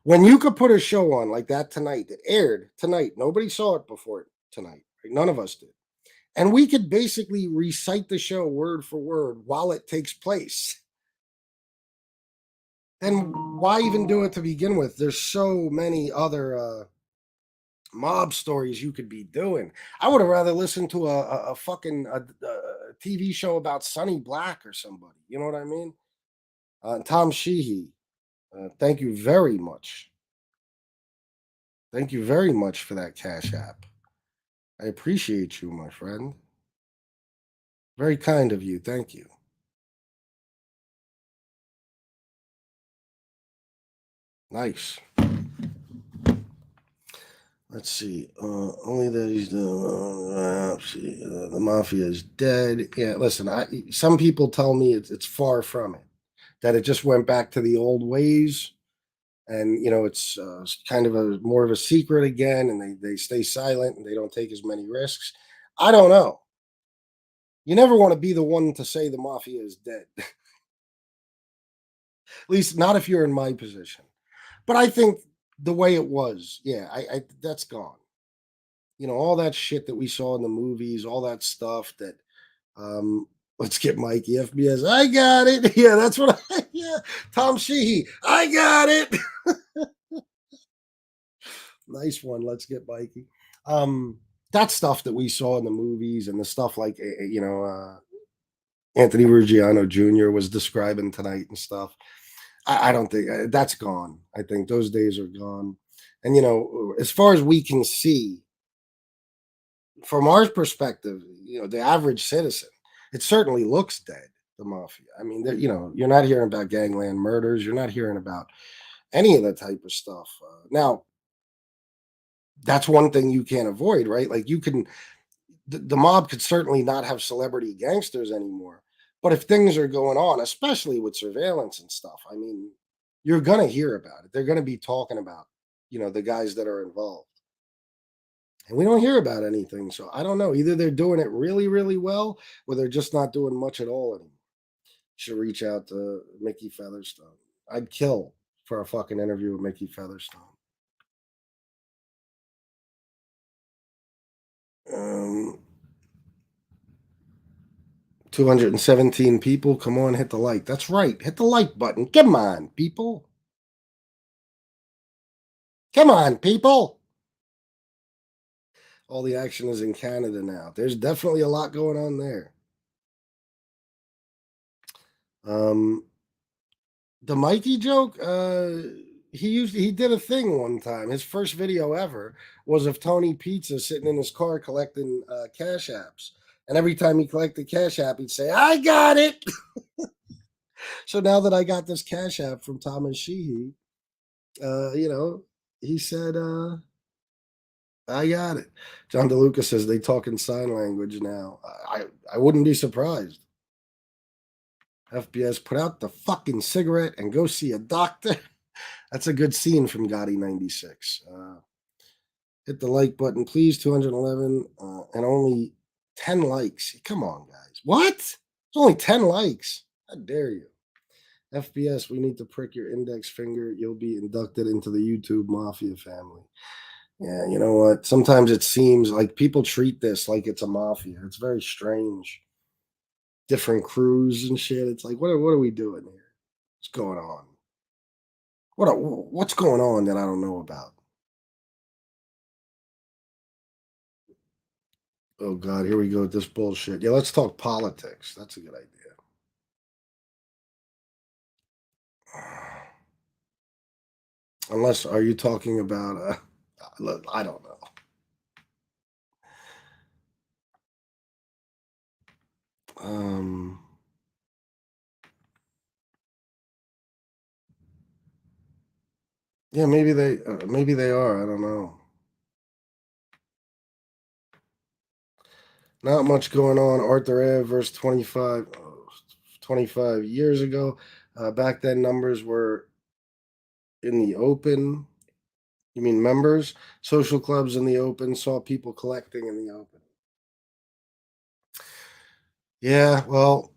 when you could put a show on like that tonight that aired tonight. Nobody saw it before tonight. Right? None of us did. And we could basically recite the show word for word while it takes place. Then why even do it to begin with? There's so many other mob stories you could be doing. I would have rather listened to a fucking TV show about Sonny Black or somebody. You know what I mean? Tom Sheehy. Thank you very much. Thank you very much for that Cash App. I appreciate you, my friend. Very kind of you. Thank you. Nice. Let's see. Only that he's the mafia is dead. Yeah, listen. Some people tell me it's far from it. That it just went back to the old ways, and it's kind of a more of a secret again, and they stay silent and they don't take as many risks. I don't know. You never want to be the one to say the mafia is dead. At least not if you're in my position. But I think the way it was, yeah, I that's gone. All that shit that we saw in the movies, all that stuff that let's get Mikey FBS. I got it. Yeah, that's what yeah. Tom Sheehy. I got it. Nice one. Let's get Mikey. That stuff that we saw in the movies and the stuff like Anthony Ruggiano Jr. was describing tonight and stuff. I don't think that's gone. I think those days are gone. And as far as we can see, from our perspective, the average citizen, it certainly looks dead. The mafia. I mean, you're not hearing about gangland murders. You're not hearing about any of that type of stuff. Now, that's one thing you can't avoid, right? Like the mob could certainly not have celebrity gangsters anymore. But if things are going on, especially with surveillance and stuff, I mean, you're gonna hear about it. They're gonna be talking about, the guys that are involved. And we don't hear about anything. So I don't know. Either they're doing it really, really well, or they're just not doing much at all anymore. Should reach out to Mickey Featherstone. I'd kill for a fucking interview with Mickey Featherstone. 217 people. Come on, hit the like. That's right. Hit the like button. Come on, people. Come on, people. All the action is in Canada now. There's definitely a lot going on there. The Mikey joke, he did a thing one time. His first video ever was of Tony Pizza sitting in his car collecting cash apps. And every time he collected cash app, he'd say, I got it. So now that I got this cash app from Thomas Sheehy, he said, I got it. John DeLuca says they talk in sign language now. I wouldn't be surprised. FBS, put out the fucking cigarette and go see a doctor. That's a good scene from Gotti 96. Hit the like button, please. 211 and only 10 likes. Come on, guys. What? It's only 10 likes. How dare you? FBS, we need to prick your index finger. You'll be inducted into the YouTube mafia family. Yeah, you know what? Sometimes it seems like people treat this like it's a mafia. It's very strange. Different crews and shit. It's like, what are we doing here? What's going on? What's going on that I don't know about? Oh God, here we go with this bullshit. Yeah, let's talk politics. That's a good idea. Unless, are you talking about? I don't know. Yeah, maybe they are. I don't know. Not much going on. Arthur Ave versus 25 years ago. Back then, numbers were in the open. You mean members? Social clubs in the open, saw people collecting in the open. Yeah, well,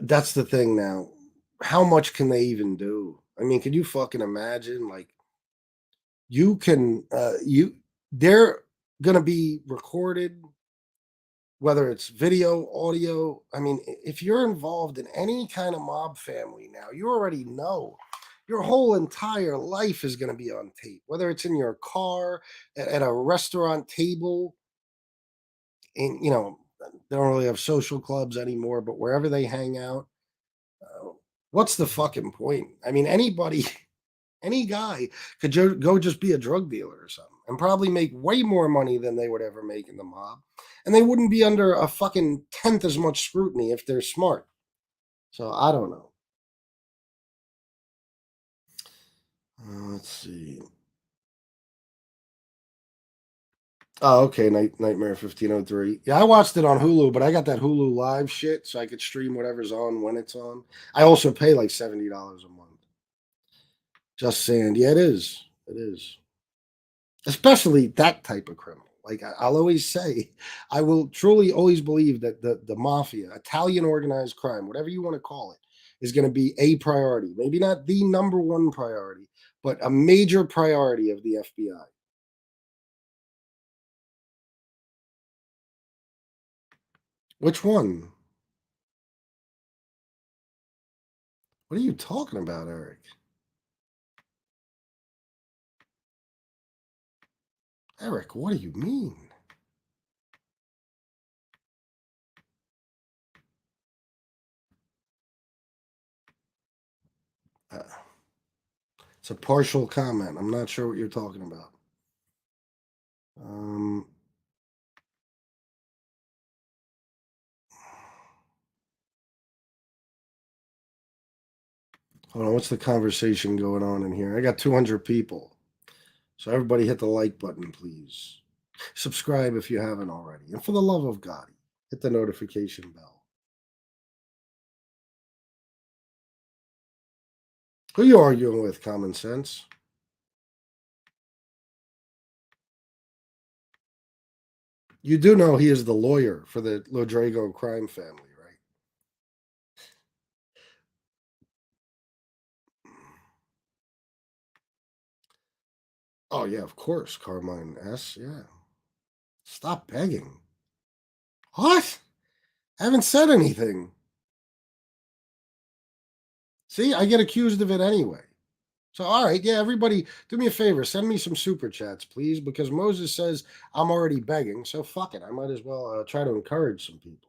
that's the thing now. How much can they even do? I mean, can you fucking imagine? Like, they're gonna be recorded, whether it's video, audio. I mean, if you're involved in any kind of mob family now, you already know your whole entire life is going to be on tape, whether it's in your car, at a restaurant table. And, they don't really have social clubs anymore, but wherever they hang out, what's the fucking point? I mean, anybody Any guy could go just be a drug dealer or something and probably make way more money than they would ever make in the mob. And they wouldn't be under a fucking tenth as much scrutiny if they're smart. So I don't know. Let's see. Oh, okay. Nightmare 1503. Yeah, I watched it on Hulu, but I got that Hulu Live shit, so I could stream whatever's on when it's on. I also pay like $70 a month. Just saying. Yeah, it is. It is. Especially that type of criminal. Like I'll always say, I will truly always believe that the mafia, Italian organized crime, whatever you want to call it, is going to be a priority. Maybe not the number one priority, but a major priority of the FBI. Which one? What are you talking about, Eric? Eric, what do you mean? It's a partial comment. I'm not sure what you're talking about. Hold on, what's the conversation going on in here? I got 200 people. So everybody hit the like button, please. Subscribe if you haven't already. And for the love of God, hit the notification bell. Who are you arguing with, Common Sense? You do know he is the lawyer for the Lodrago crime family, right? Oh, yeah, of course, Carmine S. Yeah. Stop begging. What? I haven't said anything. See, I get accused of it anyway. So, all right, yeah, everybody, do me a favor. Send me some super chats, please, because Moses says I'm already begging. So, fuck it. I might as well try to encourage some people.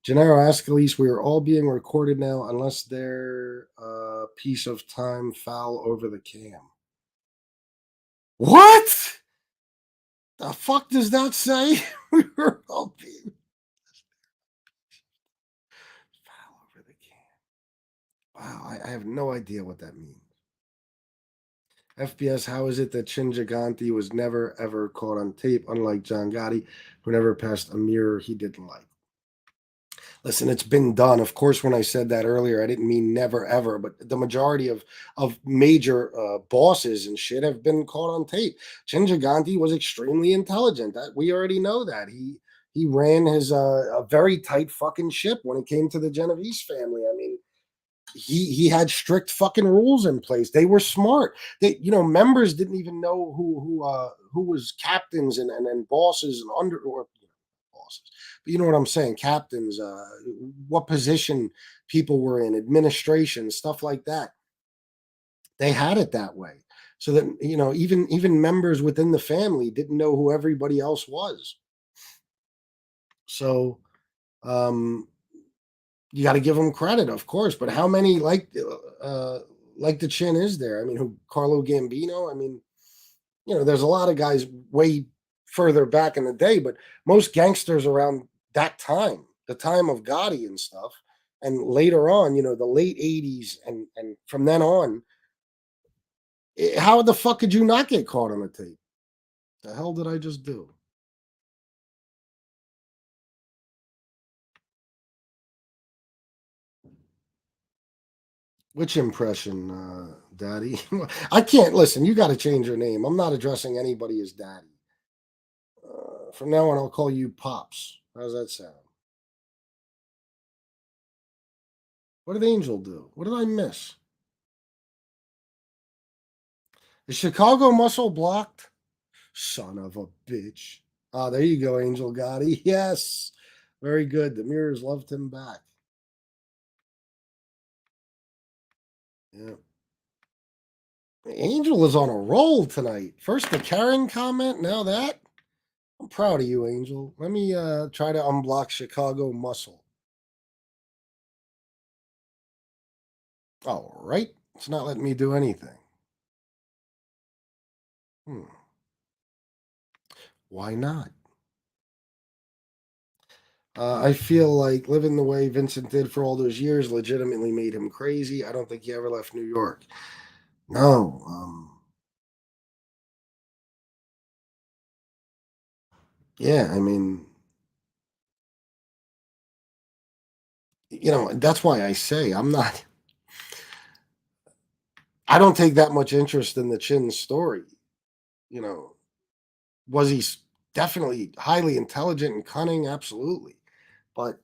Gennaro Ascalise, we are all being recorded now unless their piece of time foul over the cam. What? The fuck does that say? We were all being foul over the cam. Wow, I have no idea what that means. FBS, how is it that Chin Gigante was never ever caught on tape, unlike John Gotti, who never passed a mirror he didn't like? Listen, it's been done. Of course, when I said that earlier, I didn't mean never ever, but the majority of major bosses and shit have been caught on tape. Chin Gigante was extremely intelligent. That we already know that. He ran his a very tight fucking ship when it came to the Genovese family. I mean, he had strict fucking rules in place. They were smart. They, members didn't even know who was captains and bosses and under or bosses. But you know what I'm saying? Captains, what position people were in, administration, stuff like that. They had it that way. So that even members within the family didn't know who everybody else was. So you got to give them credit, of course. But how many like the Chin is there? I mean, who Carlo Gambino? I mean, there's a lot of guys way further back in the day, but most gangsters around that time, the time of Gotti and stuff, and later on, the late 80s and from then on, how the fuck could you not get caught on a tape? The hell did I just do? Which impression, Daddy? I can't listen. You got to change your name. I'm not addressing anybody as Daddy. From now on, I'll call you Pops. How's that sound? What did Angel do? What did I miss? Is Chicago Muscle blocked? Son of a bitch. Ah, there you go, Angel Gotti. Yes. Very good. The Mirrors loved him back. Yeah. Angel is on a roll tonight. First the Karen comment, now that. I'm proud of you, Angel. Let me try to unblock Chicago Muscle. All right. It's not letting me do anything. Why not? I feel like living the way Vincent did for all those years legitimately made him crazy. I don't think he ever left New York. No. Yeah, I mean, that's why I say I'm not. I don't take that much interest in the Chin story. You know, was he definitely highly intelligent and cunning? Absolutely. But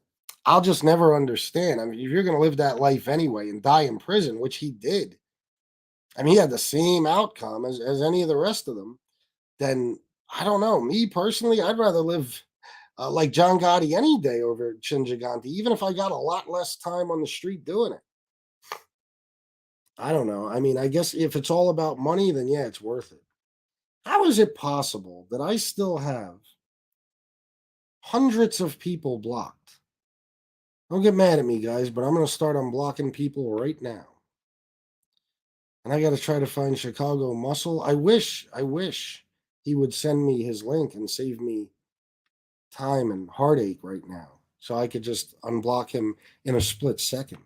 I'll just never understand. I mean, if you're going to live that life anyway and die in prison, which he did, I mean, he had the same outcome as any of the rest of them, then I don't know. Me personally, I'd rather live like John Gotti any day over Chin Gigante, even if I got a lot less time on the street doing it. I don't know. I mean, I guess if it's all about money, then yeah, it's worth it. How is it possible that I still have hundreds of people blocked? Don't get mad at me, guys, but I'm going to start unblocking people right now. And I got to try to find Chicago Muscle. I wish he would send me his link and save me time and heartache right now, so I could just unblock him in a split second.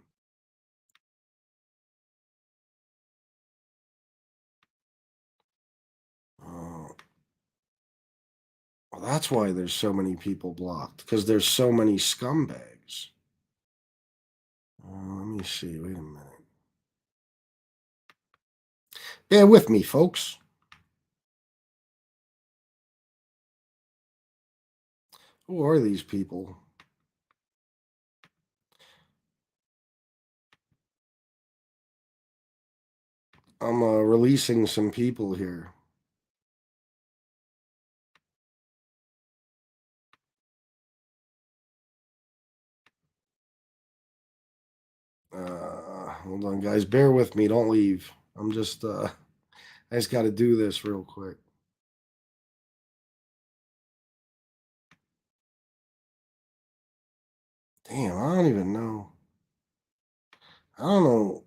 Well, that's why there's so many people blocked, because there's so many scumbags. Let me see. Wait a minute. Bear with me, folks. Who are these people? I'm releasing some people here. Hold on, guys. Bear with me. Don't leave. I'm just, I just got to do this real quick. Damn, I don't even know. I don't know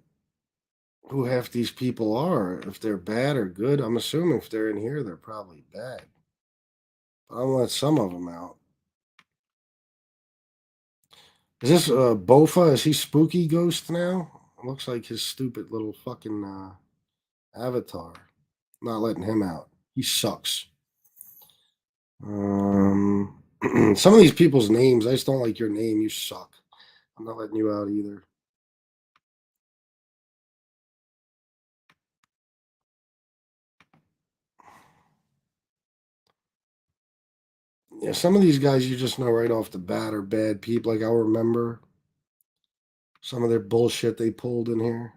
who half these people are, if they're bad or good. I'm assuming if they're in here, they're probably bad. But I'll let some of them out. Is this Bofa? Is he Spooky Ghost now? It looks like his stupid little fucking avatar. Not letting him out. He sucks. Some of these people's names, I just don't like your name. You suck. I'm not letting you out either. Yeah, some of these guys you just know right off the bat are bad people. Like I'll remember some of their bullshit they pulled in here.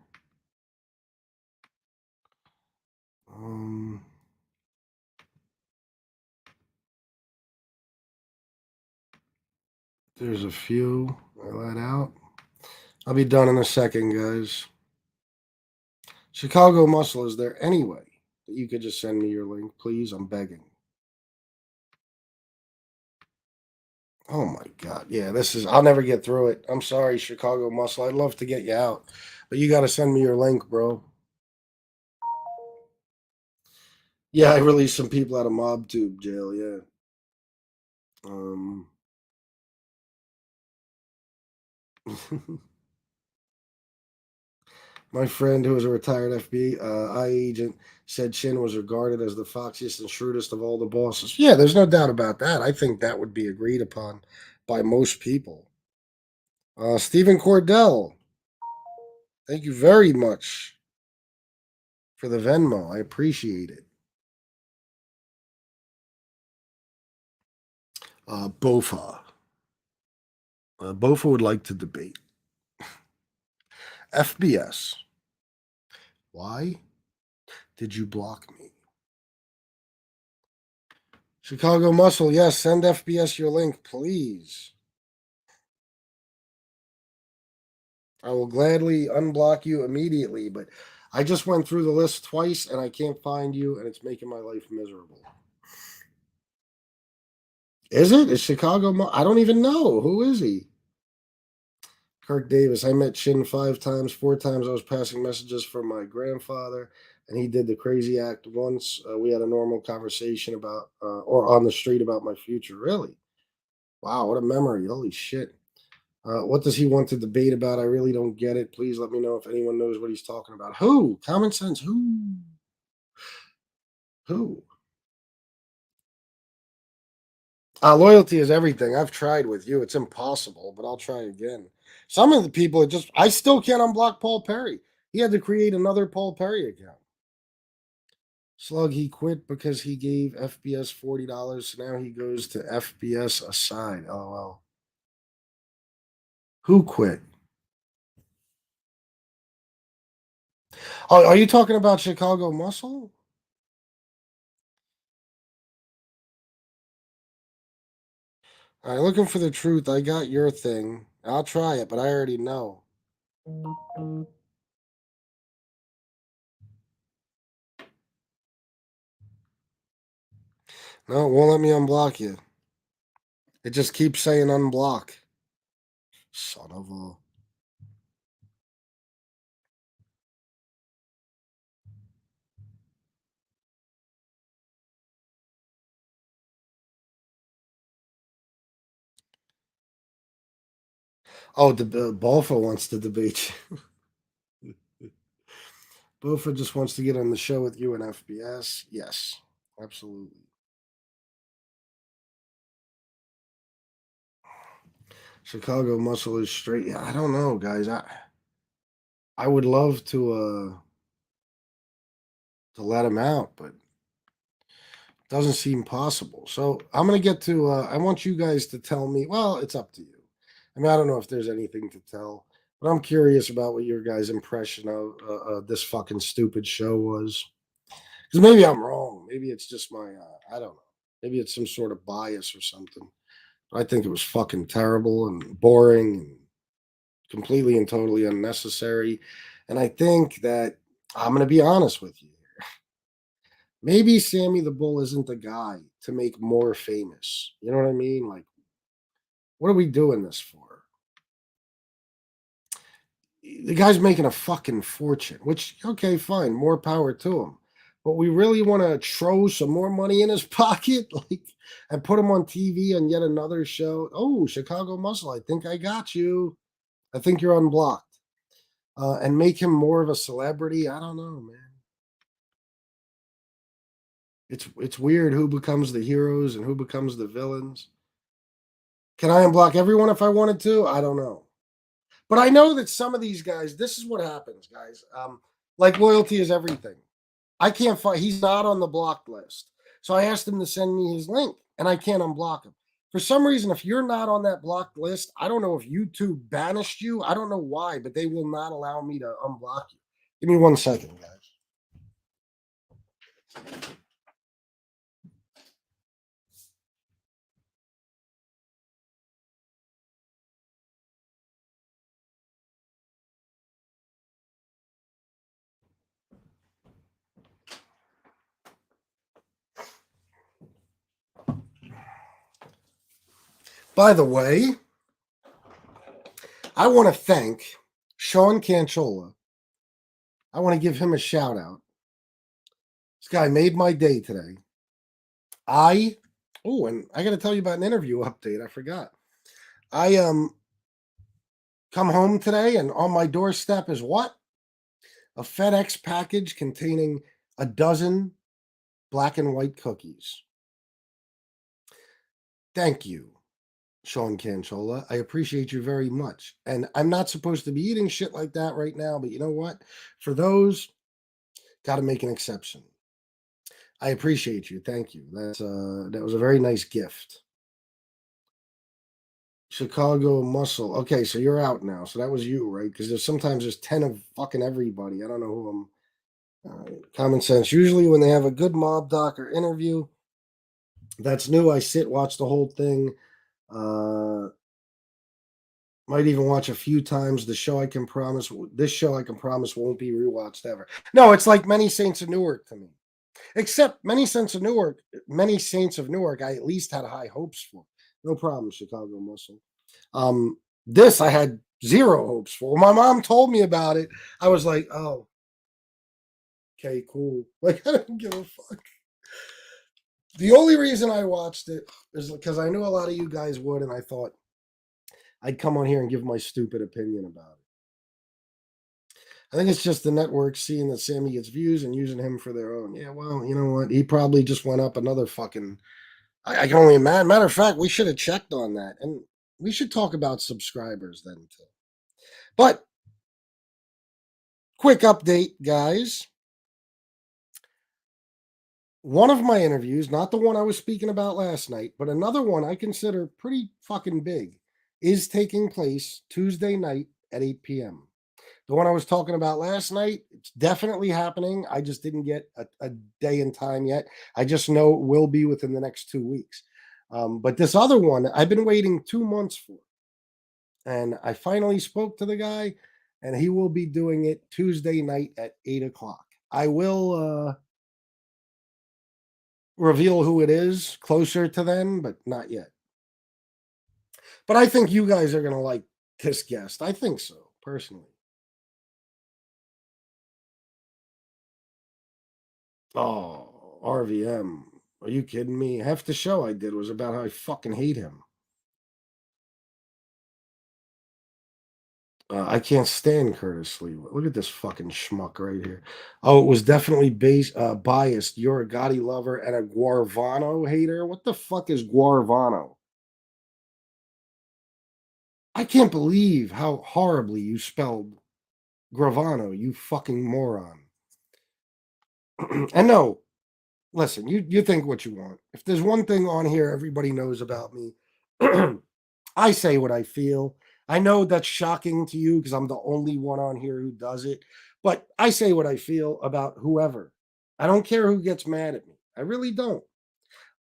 There's a few I let out. I'll be done in a second, guys. Chicago Muscle, is there any way that you could just send me your link, please? I'm begging. Oh my God. Yeah, I'll never get through it. I'm sorry, Chicago Muscle. I'd love to get you out, but you got to send me your link, bro. Yeah, I released some people out of MobTube jail. Yeah. My friend, who is a retired FBI agent, said Chin was regarded as the foxiest and shrewdest of all the bosses. Yeah, there's no doubt about that. I think that would be agreed upon by most people. Stephen Cordell, thank you very much for the Venmo. I appreciate it. Bofa. Bofa would like to debate. FBS. Why did you block me? Chicago Muscle, yes, send FBS your link, please. I will gladly unblock you immediately, but I just went through the list twice and I can't find you, and it's making my life miserable. Is it? Is Chicago? I don't even know. Who is he? Kirk Davis, I met Shin 5 times. 4 times I was passing messages from my grandfather, and he did the crazy act once. We had a normal conversation about, or on the street about my future. Really? Wow, what a memory. Holy shit. What does he want to debate about? I really don't get it. Please let me know if anyone knows what he's talking about. Who? Common sense. Who? Who? Loyalty is everything. I've tried with you. It's impossible, but I'll try again. Some of the people, I still can't unblock Paul Perry. He had to create another Paul Perry account. Slug, he quit because he gave FBS $40. So now he goes to FBS aside. LOL. Who quit? Oh, are you talking about Chicago Muscle? All right, looking for the truth. I got your thing. I'll try it, but I already know. No, it won't let me unblock you. It just keeps saying unblock. Son of a... Oh, Balfa wants to debate you. Balfa just wants to get on the show with you and FBS. Yes, absolutely. Chicago Muscle is straight. Yeah, I don't know, guys. I would love to let him out, but it doesn't seem possible. So I'm gonna get to. I want you guys to tell me. Well, it's up to you. I mean, I don't know if there's anything to tell, but I'm curious about what your guys' impression of this fucking stupid show was. Because maybe I'm wrong. Maybe it's just my. I don't know. Maybe it's some sort of bias or something. I think it was fucking terrible and boring and completely and totally unnecessary. And I think that I'm going to be honest with you here. Maybe Sammy the Bull isn't the guy to make more famous. You know what I mean? Like, what are we doing this for? The guy's making a fucking fortune, which, okay, fine, more power to him. But we really want to throw some more money in his pocket, like, and put him on TV on yet another show. Oh, Chicago Muscle, I think I got you. I think you're unblocked. And make him more of a celebrity. I don't know, man. It's weird who becomes the heroes and who becomes the villains. Can I unblock everyone if I wanted to? I don't know. But I know that some of these guys, this is what happens, guys. Like loyalty is everything. I can't find, he's not on the blocked list. So I asked him to send me his link and I can't unblock him. For some reason, if you're not on that blocked list, I don't know if YouTube banished you. I don't know why, but they will not allow me to unblock you. Give me 1 second, guys. By the way, I want to thank Sean Canchola. I want to give him a shout out. This guy made my day today. And I got to tell you about an interview update. I forgot. I come home today and on my doorstep is what? A FedEx package containing a dozen black and white cookies. Thank you, Sean Canchola. I appreciate you very much. And I'm not supposed to be eating shit like that right now, but you know what? For those, got to make an exception. I appreciate you. Thank you. That was a very nice gift. Chicago Muscle. Okay, so you're out now. So that was you, right? Because sometimes there's 10 of fucking everybody. I don't know who I'm. Common sense. Usually when they have a good mob doc or interview, that's new. I sit, watch the whole thing. Might even watch a few times. This show I can promise won't be rewatched ever. No, it's like Many Saints of Newark to me. Except Many Saints of Newark, I at least had high hopes for. No problem, Chicago Muscle. This I had Zero hopes for. When my mom told me about it, I was like, oh, okay, cool. Like, I didn't give a fuck. The only reason I watched it is because I knew a lot of you guys would, and I thought I'd come on here and give my stupid opinion about it. I think it's just the network seeing that Sammy gets views and using him for their own. Yeah, well, you know what? He probably just went up another fucking. I can only imagine. Matter of fact, we should have checked on that, and we should talk about subscribers then too. But quick update, guys. One of my interviews, not the one I was speaking about last night, but another one I consider pretty fucking big, is taking place Tuesday night at 8 p.m. The one I was talking about last night, it's definitely happening. I just didn't get a day and time yet. I just know it will be within the next 2 weeks. But this other one, I've been waiting 2 months for. And I finally spoke to the guy, and he will be doing it Tuesday night at 8 o'clock. I will reveal who it is closer to then, but not yet. But I think you guys are going to like this guest. I think so, personally. Oh, RVM. Are you kidding me? Half the show I did was about how I fucking hate him. I can't stand Curtis Lee. Look at this fucking schmuck right here. Oh, it was definitely biased. You're a Gotti lover and a Guarvano hater. What the fuck is Guarvano? I can't believe how horribly you spelled Gravano, you fucking moron. And no, listen, you think what you want. If there's one thing on here everybody knows about me, I say what I feel. I know that's shocking to you because I'm the only one on here who does it, but I say what I feel about whoever. I don't care who gets mad at me. I really don't.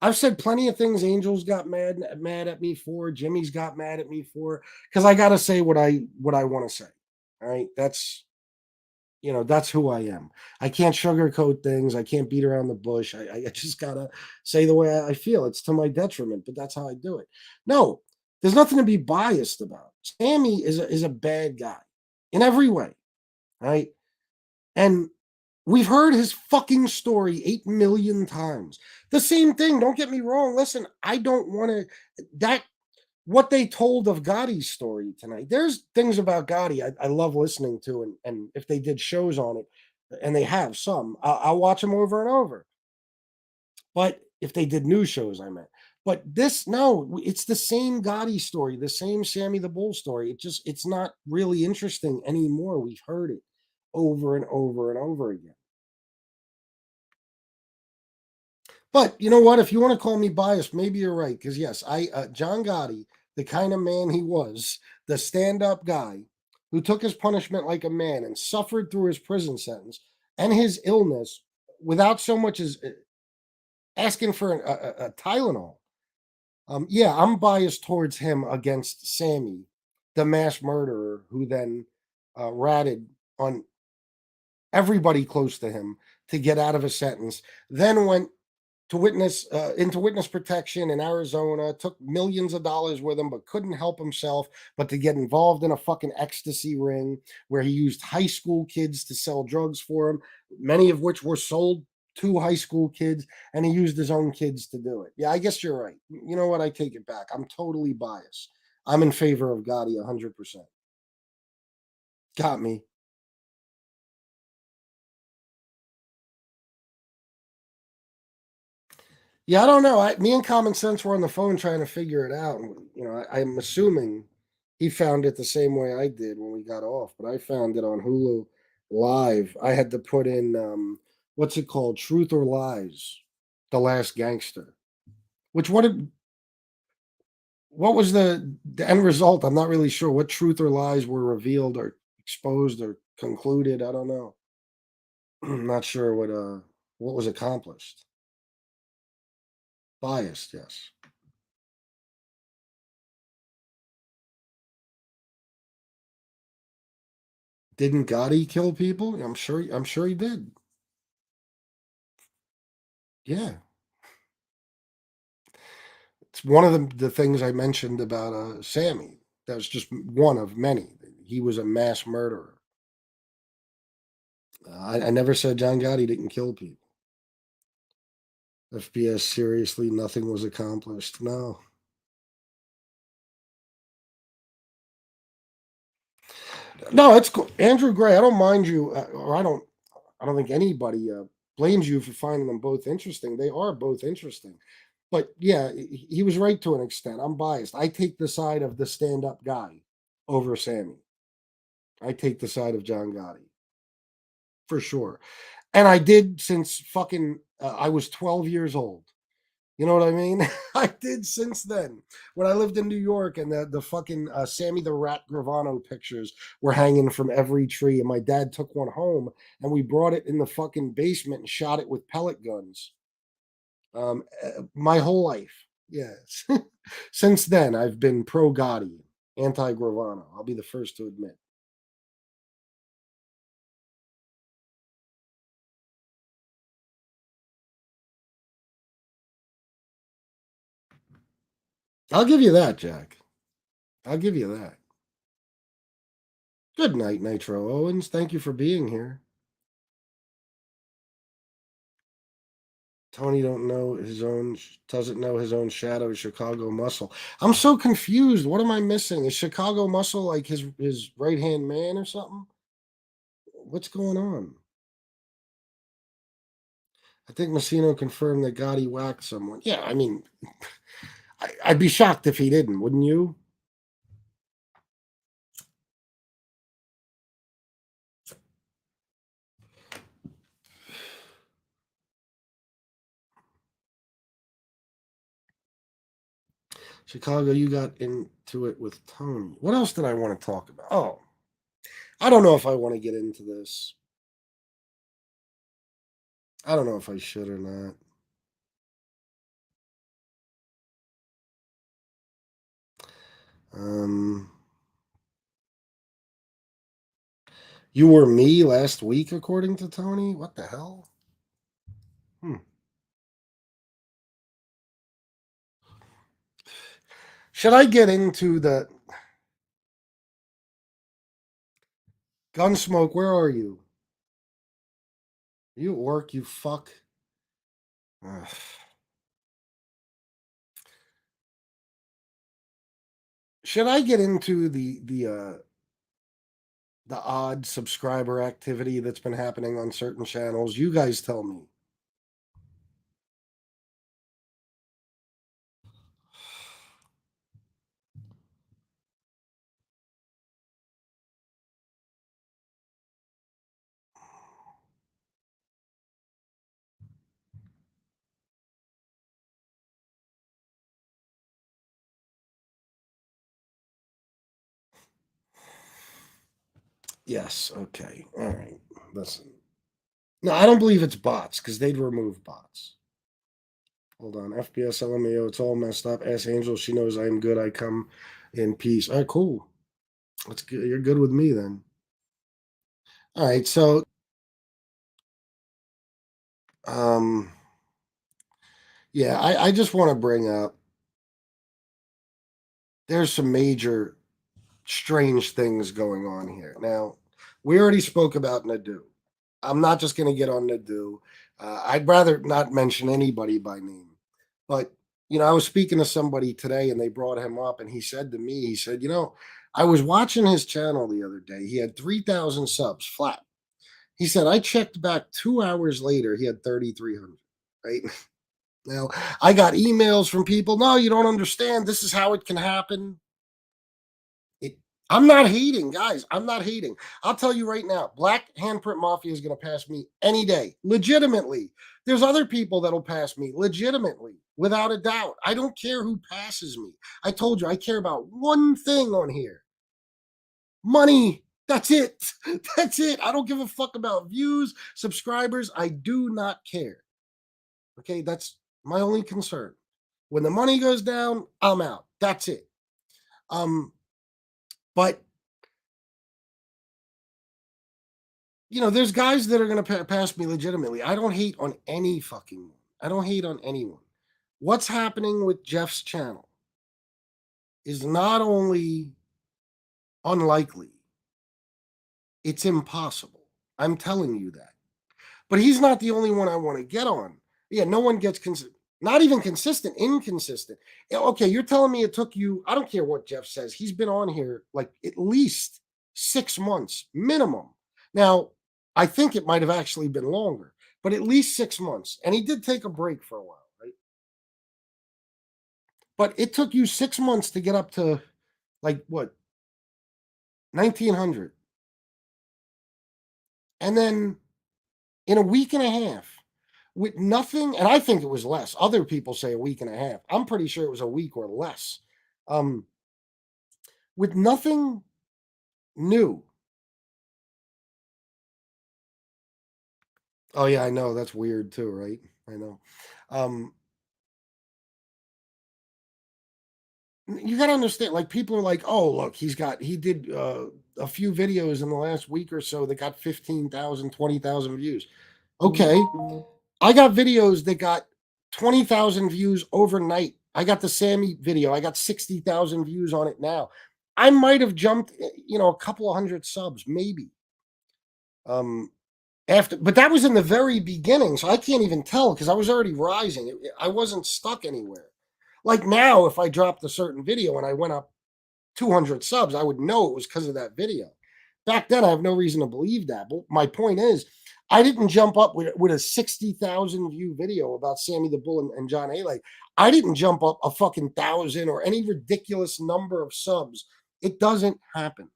I've said plenty of things Angels got mad at me for, Jimmy's got mad at me for, because I gotta say what I want to say. All right. That's who I am. I can't sugarcoat things. I can't beat around the bush. I just gotta say the way I feel. It's to my detriment, but that's how I do it. No, there's nothing to be biased about. Sammy is a bad guy in every way, right? And we've heard his fucking story 8 million times. The same thing. Don't get me wrong. Listen, I don't want to. What they told of Gotti's story tonight. There's things about Gotti I love listening to, and if they did shows on it, and they have some, I'll watch them over and over. But if they did new shows, I meant. But no, it's the same Gotti story, the same Sammy the Bull story. It's not really interesting anymore. We've heard it over and over and over again. But you know what? If you want to call me biased, maybe you're right. Because yes, John Gotti, the kind of man he was, the stand-up guy who took his punishment like a man and suffered through his prison sentence and his illness without so much as asking for a Tylenol. Yeah, I'm biased towards him against Sammy, the mass murderer who then ratted on everybody close to him to get out of a sentence, then went to into witness protection in Arizona, took millions of dollars with him, but couldn't help himself but to get involved in a fucking ecstasy ring where he used high school kids to sell drugs for him, many of which were sold to high school kids, and he used his own kids to do it. Yeah, I guess you're right. You know what? I take it back. I'm totally biased. I'm in favor of Gotti 100%. Got me. Yeah, I don't know. Me and Common Sense were on the phone trying to figure it out. I'm assuming he found it the same way I did when we got off, but I found it on Hulu Live. I had to put in what's it called, Truth or Lies, The Last Gangster. What was the end result? I'm not really sure what truth or lies were revealed or exposed or concluded. I don't know. I'm not sure what was accomplished. Biased, yes. Didn't Gotti kill people? I'm sure he did. Yeah. It's one of the things I mentioned about Sammy. That was just one of many. he was a mass murderer. I never said John Gotti didn't kill people. FBS, seriously, nothing was accomplished. No. No, it's cool. Andrew Gray, I don't mind you, or I don't think anybody blames you for finding them both interesting. They are both interesting. But yeah, he was right to an extent. I'm biased. I take the side of the stand-up guy over Sammy. I take the side of John Gotti. For sure. And I did since fucking I was 12 years old. You know what I mean? I did since then. When I lived in New York and the fucking Sammy the Rat Gravano pictures were hanging from every tree, and my dad took one home and we brought it in the fucking basement and shot it with pellet guns. My whole life. Yes. Since then, I've been pro Gotti, anti Gravano. I'll be the first to admit. I'll give you that, Jack. I'll give you that. Good night, Nitro Owens. Thank you for being here. Tony doesn't know his own shadow, Chicago Muscle. I'm so confused. What am I missing? Is Chicago Muscle like his right hand man or something? What's going on? I think Messino confirmed that Gotti whacked someone. Yeah, I mean, I'd be shocked if he didn't, wouldn't you? Chicago, you got into it with Tony. What else did I want to talk about? Oh, I don't know if I want to get into this. I don't know if I should or not. You were me last week, according to Tony? What the hell? Should I get into the Gunsmoke? Where are you? Are you at work, you fuck? Ugh. Should I get into the odd subscriber activity that's been happening on certain channels? You guys tell me. Yes, okay. All right. Listen. No, I don't believe it's bots because they'd remove bots. Hold on. FBS LMAO, it's all messed up. Ask Angel, she knows I'm good. I come in peace. All right, cool. That's good. You're good with me then. All right, so yeah, I just want to bring up there's some major strange things going on here. Now, we already spoke about Nadu. I'm not just going to get on Nadu. I'd rather not mention anybody by name. But, I was speaking to somebody today and they brought him up and he said to me, he said, I was watching his channel the other day. He had 3,000 subs flat. He said, I checked back 2 hours later. He had 3,300, right? Now, I got emails from people. No, you don't understand. This is how it can happen. I'm not hating, guys. I'm not hating. I'll tell you right now, Black Handprint Mafia is going to pass me any day, legitimately. There's other people that'll pass me legitimately, without a doubt. I don't care who passes me. I told you, I care about one thing on here. Money. That's it. That's it. I don't give a fuck about views, subscribers. I do not care. Okay, that's my only concern. When the money goes down, I'm out. That's it. But there's guys that are going to pass me legitimately. I don't hate on any fucking one. I don't hate on anyone. What's happening with Jeff's channel is not only unlikely, It's impossible. I'm telling you that. But he's not the only one I want to get on. Yeah, no one gets not even consistent, inconsistent. Okay, you're telling me it took you, I don't care what Jeff says. He's been on here like at least 6 months minimum. Now, I think it might have actually been longer, but at least 6 months. And he did take a break for a while, right? But it took you 6 months to get up to like what? 1900. And then in a week and a half, with nothing, and I think it was less. Other people say a week and a half. I'm pretty sure it was a week or less. With nothing new. Oh yeah, I know. That's weird too, right? I know. You got to understand, like, people are like, oh, look, he did a few videos in the last week or so that got 15,000, 20,000 views. Okay. I got videos that got 20,000 views overnight. I got the Sammy video. I got 60,000 views on it now. I might have jumped, a couple of hundred subs, maybe. But that was in the very beginning, so I can't even tell because I was already rising. I wasn't stuck anywhere. Like now, if I dropped a certain video and I went up 200 subs, I would know it was because of that video. Back then, I have no reason to believe that. But my point is, I didn't jump up with a 60,000 view video about Sammy the Bull and John Haley. I didn't jump up a fucking 1,000 or any ridiculous number of subs. It doesn't happen.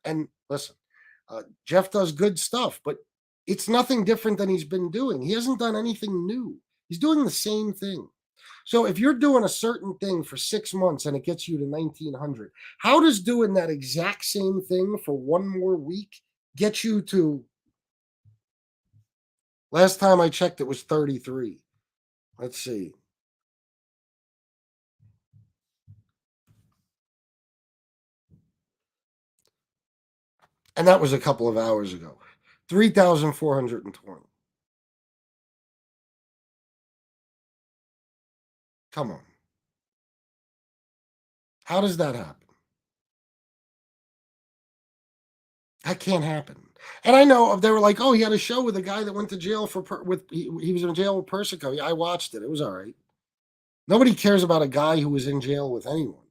And listen, Jeff does good stuff, but it's nothing different than he's been doing. He hasn't done anything new. He's doing the same thing. So if you're doing a certain thing for 6 months and it gets you to 1,900, how does doing that exact same thing for one more week get you to, last time I checked, it was 33. Let's see. And that was a couple of hours ago. 3,420. Come on. How does that happen? That can't happen. And I know they were like, oh, he had a show with a guy that went to jail he was in jail with Persico. Yeah, I watched it. It was all right. Nobody cares about a guy who was in jail with anyone.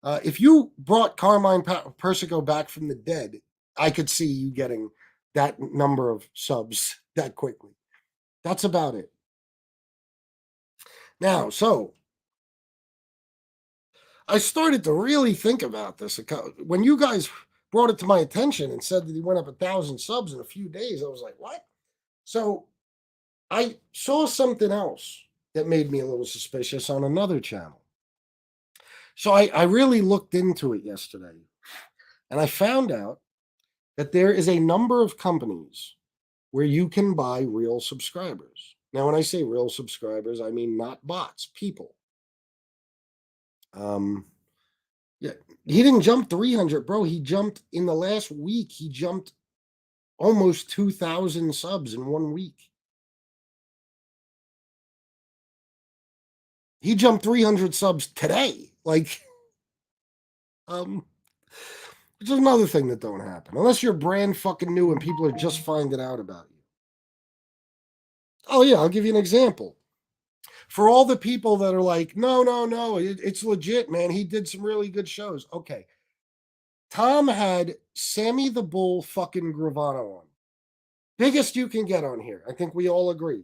If you brought Carmine Persico back from the dead, I could see you getting that number of subs that quickly. That's about it. Now, so I started to really think about this. When you guys brought it to my attention and said that he went up 1,000 subs in a few days, I was like, what? So I saw something else that made me a little suspicious on another channel. So I really looked into it yesterday, and I found out that there is a number of companies where you can buy real subscribers. Now, when I say real subscribers, I mean not bots, people. Yeah, he didn't jump 300, bro. He jumped in the last week. He jumped almost 2,000 subs in 1 week. He jumped 300 subs today. Like, which is another thing that don't happen unless you're brand fucking new and people are just finding out about you. Oh yeah, I'll give you an example. For all the people that are like, no, it's legit, man. He did some really good shows. Okay. Tom had Sammy the Bull fucking Gravano on. Biggest you can get on here. I think we all agree.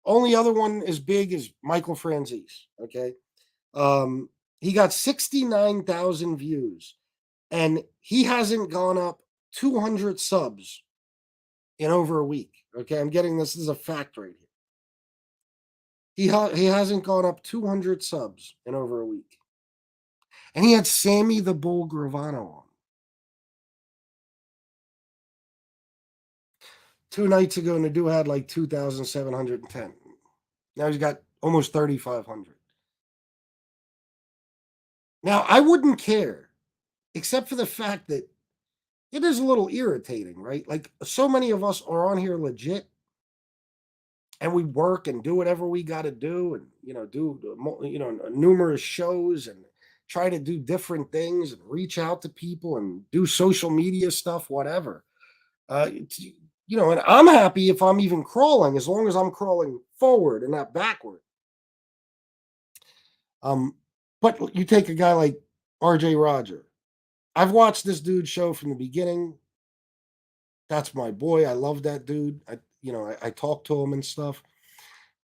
Only other one as big is Michael Franzese. Okay. He got 69,000 views and he hasn't gone up 200 subs in over a week. Okay. I'm getting this is a fact right here. He hasn't gone up 200 subs in over a week. And he had Sammy the Bull Gravano on. 2 nights ago, Nadu had like 2,710. Now he's got almost 3,500. Now, I wouldn't care, except for the fact that it is a little irritating, right? Like, so many of us are on here legit. And we work and do whatever we got to do and, do, numerous shows and try to do different things and reach out to people and do social media stuff, whatever. And I'm happy if I'm even crawling, as long as I'm crawling forward and not backward. But you take a guy like RJ Roger. I've watched this dude's show from the beginning. That's my boy. I love that dude. I talk to him and stuff.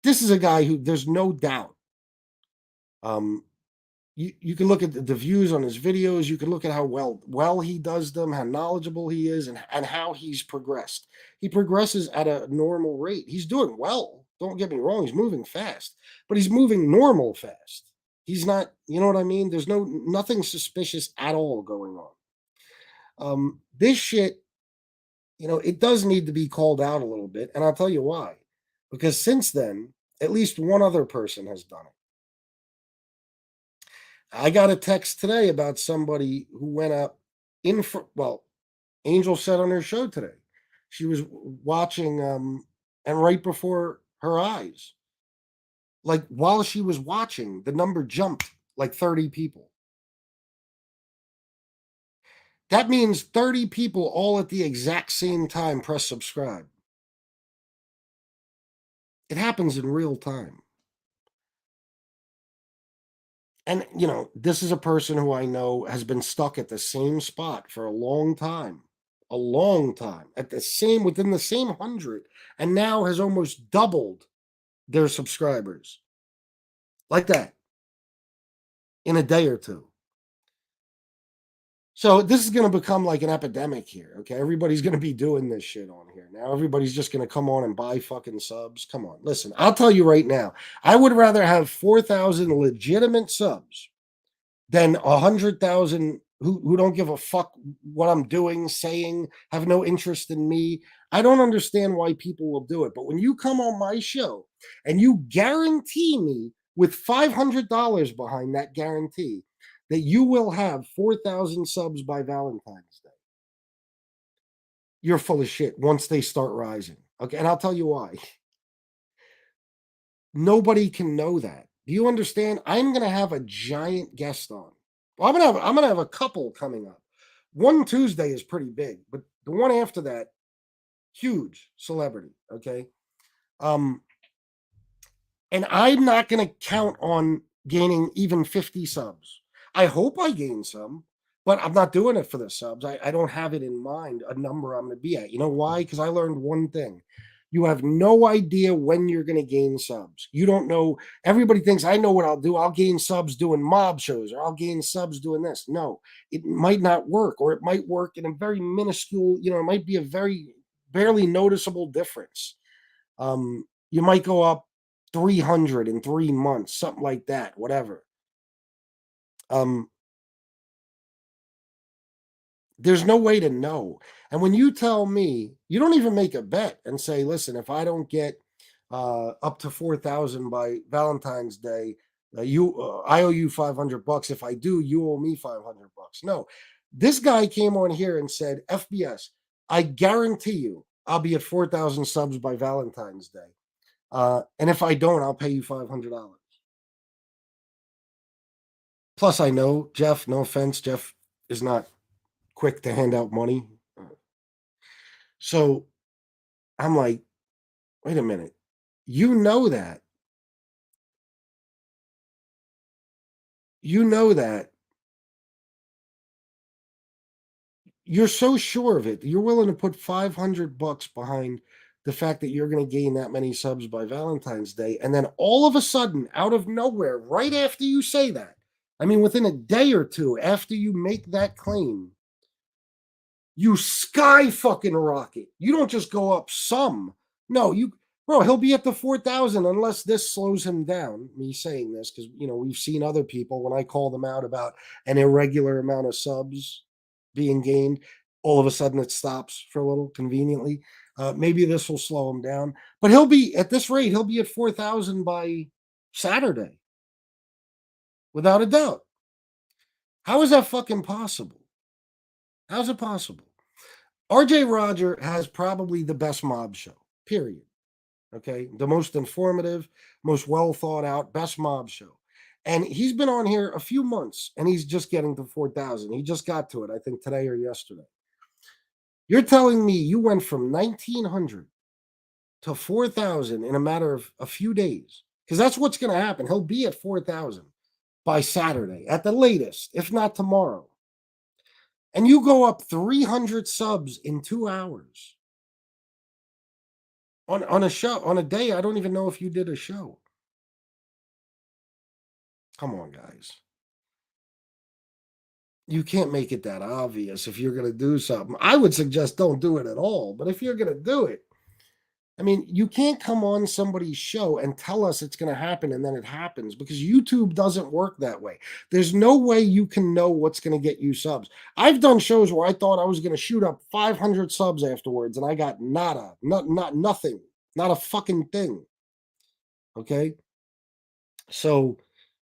This is a guy who there's no doubt. You can look at the views on his videos. You can look at how well he does them, how knowledgeable he is, and how he's progressed. He progresses at a normal rate. He's doing well. Don't get me wrong. He's moving fast, but he's moving normal fast. He's not, you know what I mean? There's nothing suspicious at all going on. This shit, it does need to be called out a little bit, and I'll tell you why. Because since then, at least one other person has done it. I got a text today about somebody who went up Angel said on her show today, she was watching, and right before her eyes, like while she was watching, the number jumped like 30 people. That means 30 people all at the exact same time press subscribe. It happens in real time. And, this is a person who I know has been stuck at the same spot for a long time, within the same 100, and now has almost doubled their subscribers. Like that. In a day or two. So this is going to become like an epidemic here, okay? Everybody's going to be doing this shit on here. Now everybody's just going to come on and buy fucking subs. Come on, listen, I'll tell you right now, I would rather have 4,000 legitimate subs than 100,000 who don't give a fuck what I'm doing, saying, have no interest in me. I don't understand why people will do it. But when you come on my show and you guarantee me with $500 behind that guarantee that you will have 4,000 subs by Valentine's Day, you're full of shit once they start rising. Okay, and I'll tell you why. Nobody can know that. Do you understand? I'm going to have a giant guest on. Well, I'm gonna have a couple coming up. One Tuesday is pretty big, but the one after that, huge celebrity. Okay, and I'm not going to count on gaining even 50 subs. I hope I gain some, but I'm not doing it for the subs. I don't have it in mind, a number I'm going to be at. You know why? Because I learned one thing. You have no idea when you're going to gain subs. You don't know. Everybody thinks, I know what I'll do. I'll gain subs doing mob shows, or I'll gain subs doing this. No, it might not work, or it might work in a very minuscule, it might be a very barely noticeable difference. You might go up 300 in 3 months, something like that, whatever. There's no way to know. And when you tell me, you don't even make a bet and say, listen, if I don't get up to 4,000 by Valentine's Day, I owe you $500. If I do, you owe me $500. No, this guy came on here and said, FBS, I guarantee you I'll be at 4,000 subs by Valentine's Day. And if I don't, I'll pay you $500. Plus, I know Jeff, no offense, Jeff is not quick to hand out money. So I'm like, wait a minute. You know that. You're so sure of it. You're willing to put $500 behind the fact that you're going to gain that many subs by Valentine's Day. And then all of a sudden, out of nowhere, right after you say that, I mean, within a day or two after you make that claim, you sky fucking rocket. You don't just go up some. No, he'll be at the 4,000 unless this slows him down. Me saying this because, we've seen other people when I call them out about an irregular amount of subs being gained, all of a sudden it stops for a little conveniently. Maybe this will slow him down, but he'll be at this rate. He'll be at 4,000 by Saturday. Without a doubt. How is that fucking possible? How's it possible? RJ Roger has probably the best mob show, period. Okay. The most informative, most well thought out, best mob show. And he's been on here a few months and he's just getting to 4,000. He just got to it, I think, today or yesterday. You're telling me you went from 1,900 to 4,000 in a matter of a few days? Because that's what's going to happen. He'll be at 4,000 by Saturday at the latest, if not tomorrow. And you go up 300 subs in 2 hours on a show, on a day. I don't even know if you did a show. Come on, guys. You can't make it that obvious if you're going to do something. I would suggest don't do it at all. But if you're going to do it, I mean, you can't come on somebody's show and tell us it's going to happen and then it happens, because YouTube doesn't work that way. There's no way you can know what's going to get you subs. I've done shows where I thought I was going to shoot up 500 subs afterwards and I got nada, nothing, not a fucking thing. Okay? So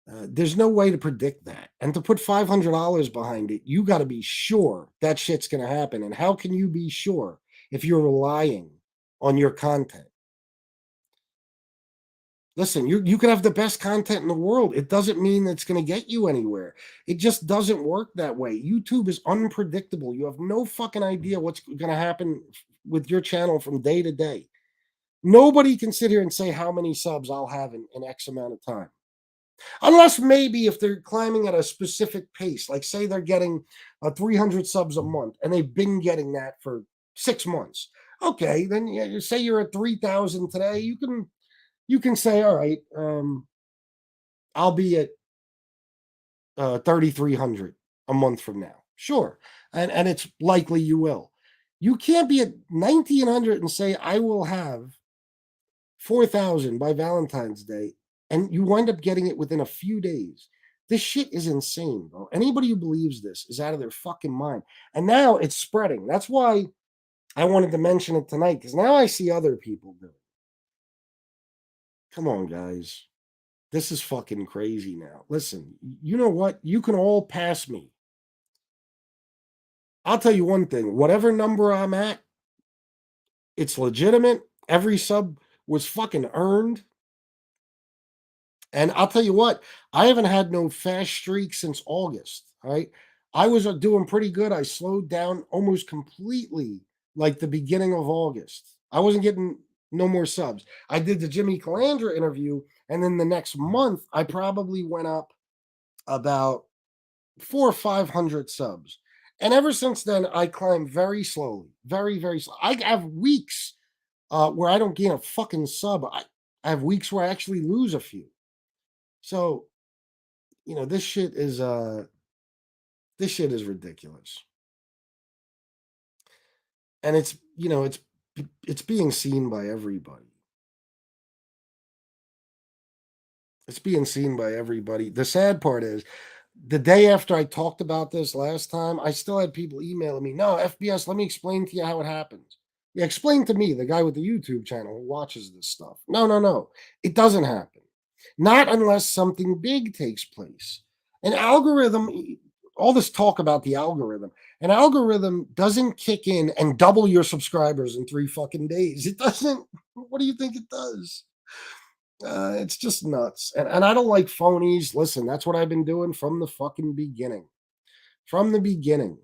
there's no way to predict that. And to put $500 behind it, you got to be sure that shit's going to happen. And how can you be sure if you're relying on your content? Listen, you can have the best content in the world. It doesn't mean it's going to get you anywhere. It just doesn't work that way. YouTube is unpredictable. You have no fucking idea what's going to happen with your channel from day to day. Nobody can sit here and say how many subs I'll have in X amount of time. Unless maybe if they're climbing at a specific pace, like say they're getting 300 subs a month and they've been getting that for 6 months. Okay, then you say you're at 3,000 today. You can say, all right, I'll be at 3,300 a month from now. Sure, and it's likely you will. You can't be at 1,900 and say I will have 4,000 by Valentine's Day, and you wind up getting it within a few days. This shit is insane, bro. Anybody who believes this is out of their fucking mind. And now it's spreading. That's why I wanted to mention it tonight, because now I see other people do it. Come on, guys. This is fucking crazy now. Listen, you know what? You can all pass me. I'll tell you one thing. Whatever number I'm at, it's legitimate. Every sub was fucking earned. And I'll tell you what, I haven't had no fast streak since August. All right. I was doing pretty good. I slowed down almost completely like the beginning of August. I wasn't getting no more subs. I did the Jimmy Calandra interview, and then the next month I probably went up about 400 or 500 subs. And ever since then, I climbed very slowly, very, very slow. I have weeks where I don't gain a fucking sub. I have weeks where I actually lose a few. So, this shit is ridiculous. And it's being seen by everybody. It's being seen by everybody. The sad part is, the day after I talked about this last time, I still had people emailing me, no, FBS, let me explain to you how it happens. Yeah, explain to me, the guy with the YouTube channel who watches this stuff. No. It doesn't happen. Not unless something big takes place. An algorithm, all this talk about the algorithm, an algorithm doesn't kick in and double your subscribers in 3 fucking days. It doesn't. What do you think it does? It's just nuts. And I don't like phonies. Listen, that's what I've been doing from the fucking beginning. From the beginning.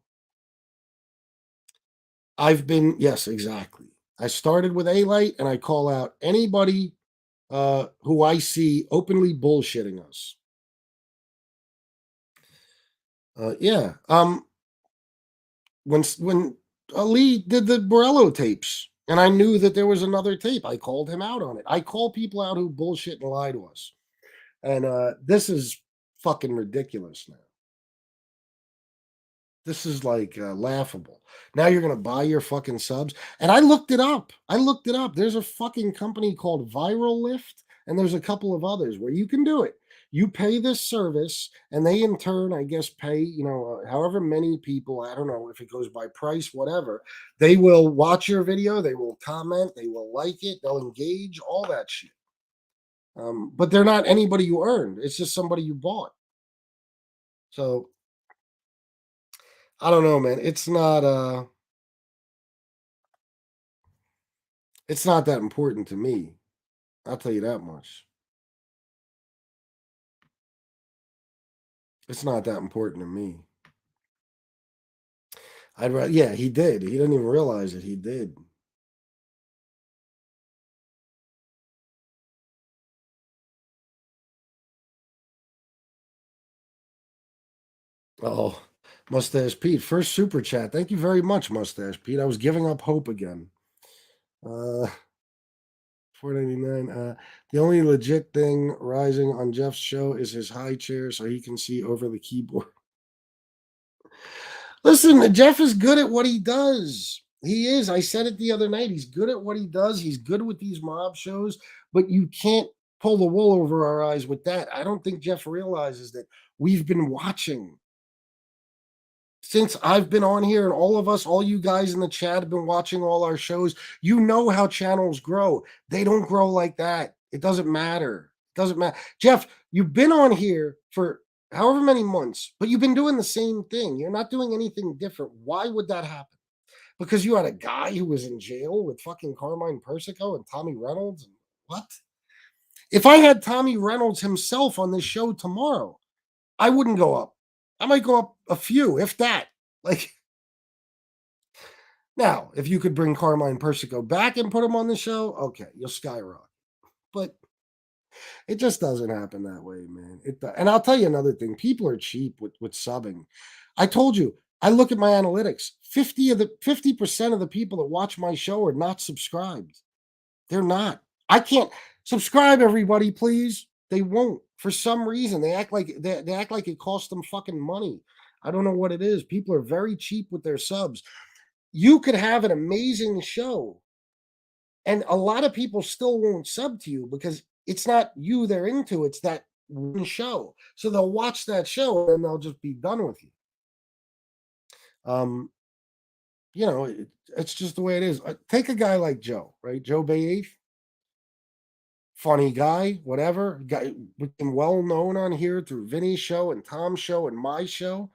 Yes, exactly. I started with A-Light, and I call out anybody who I see openly bullshitting us. Yeah. When Ali did the Borello tapes, and I knew that there was another tape, I called him out on it. I call people out who bullshit and lie to us. And this is fucking ridiculous now. This is like laughable. Now you're going to buy your fucking subs. And I looked it up. There's a fucking company called Viral Lift, and there's a couple of others where you can do it. You pay this service, and they in turn, I guess, pay, however many people, I don't know if it goes by price, whatever. They will watch your video. They will comment. They will like it. They'll engage, all that shit. But they're not anybody you earned. It's just somebody you bought. So I don't know, man. It's not that important to me. I'll tell you that much. It's not that important to me. Yeah, he did. He didn't even realize it. He did. Oh, Mustache Pete, first super chat. Thank you very much, Mustache Pete. I was giving up hope again. 4.99. The only legit thing rising on Jeff's show is his high chair so he can see over the keyboard. Listen, Jeff is good at what he does. He is. I said it the other night. He's good at what he does. He's good with these mob shows, but you can't pull the wool over our eyes with that. I don't think Jeff realizes that we've been watching since I've been on here, and all of us, all you guys in the chat have been watching all our shows. You know how channels grow. They don't grow like that. It doesn't matter. It doesn't matter. Jeff, you've been on here for however many months, but you've been doing the same thing. You're not doing anything different. Why would that happen? Because you had a guy who was in jail with fucking Carmine Persico and Tommy Reynolds? What? If I had Tommy Reynolds himself on this show tomorrow, I wouldn't go up. I might go up a few, if that. Like, now, if you could bring Carmine Persico back and put him on the show, okay, you'll skyrocket. But it just doesn't happen that way, man. And I'll tell you another thing. People are cheap with subbing. I told you, I look at my analytics. 50% of the people that watch my show are not subscribed. They're not. I can't subscribe, everybody, please. They won't. For some reason, they act like it costs them fucking money. I don't know what it is. People are very cheap with their subs. You could have an amazing show, and a lot of people still won't sub to you because it's not you they're into, it's that one show. So they'll watch that show and they'll just be done with you. It's just the way it is. Take a guy like Joe, right? Joe Bay 8th. Funny guy, whatever. Guy became well known on here through Vinny's show and Tom's show and my show.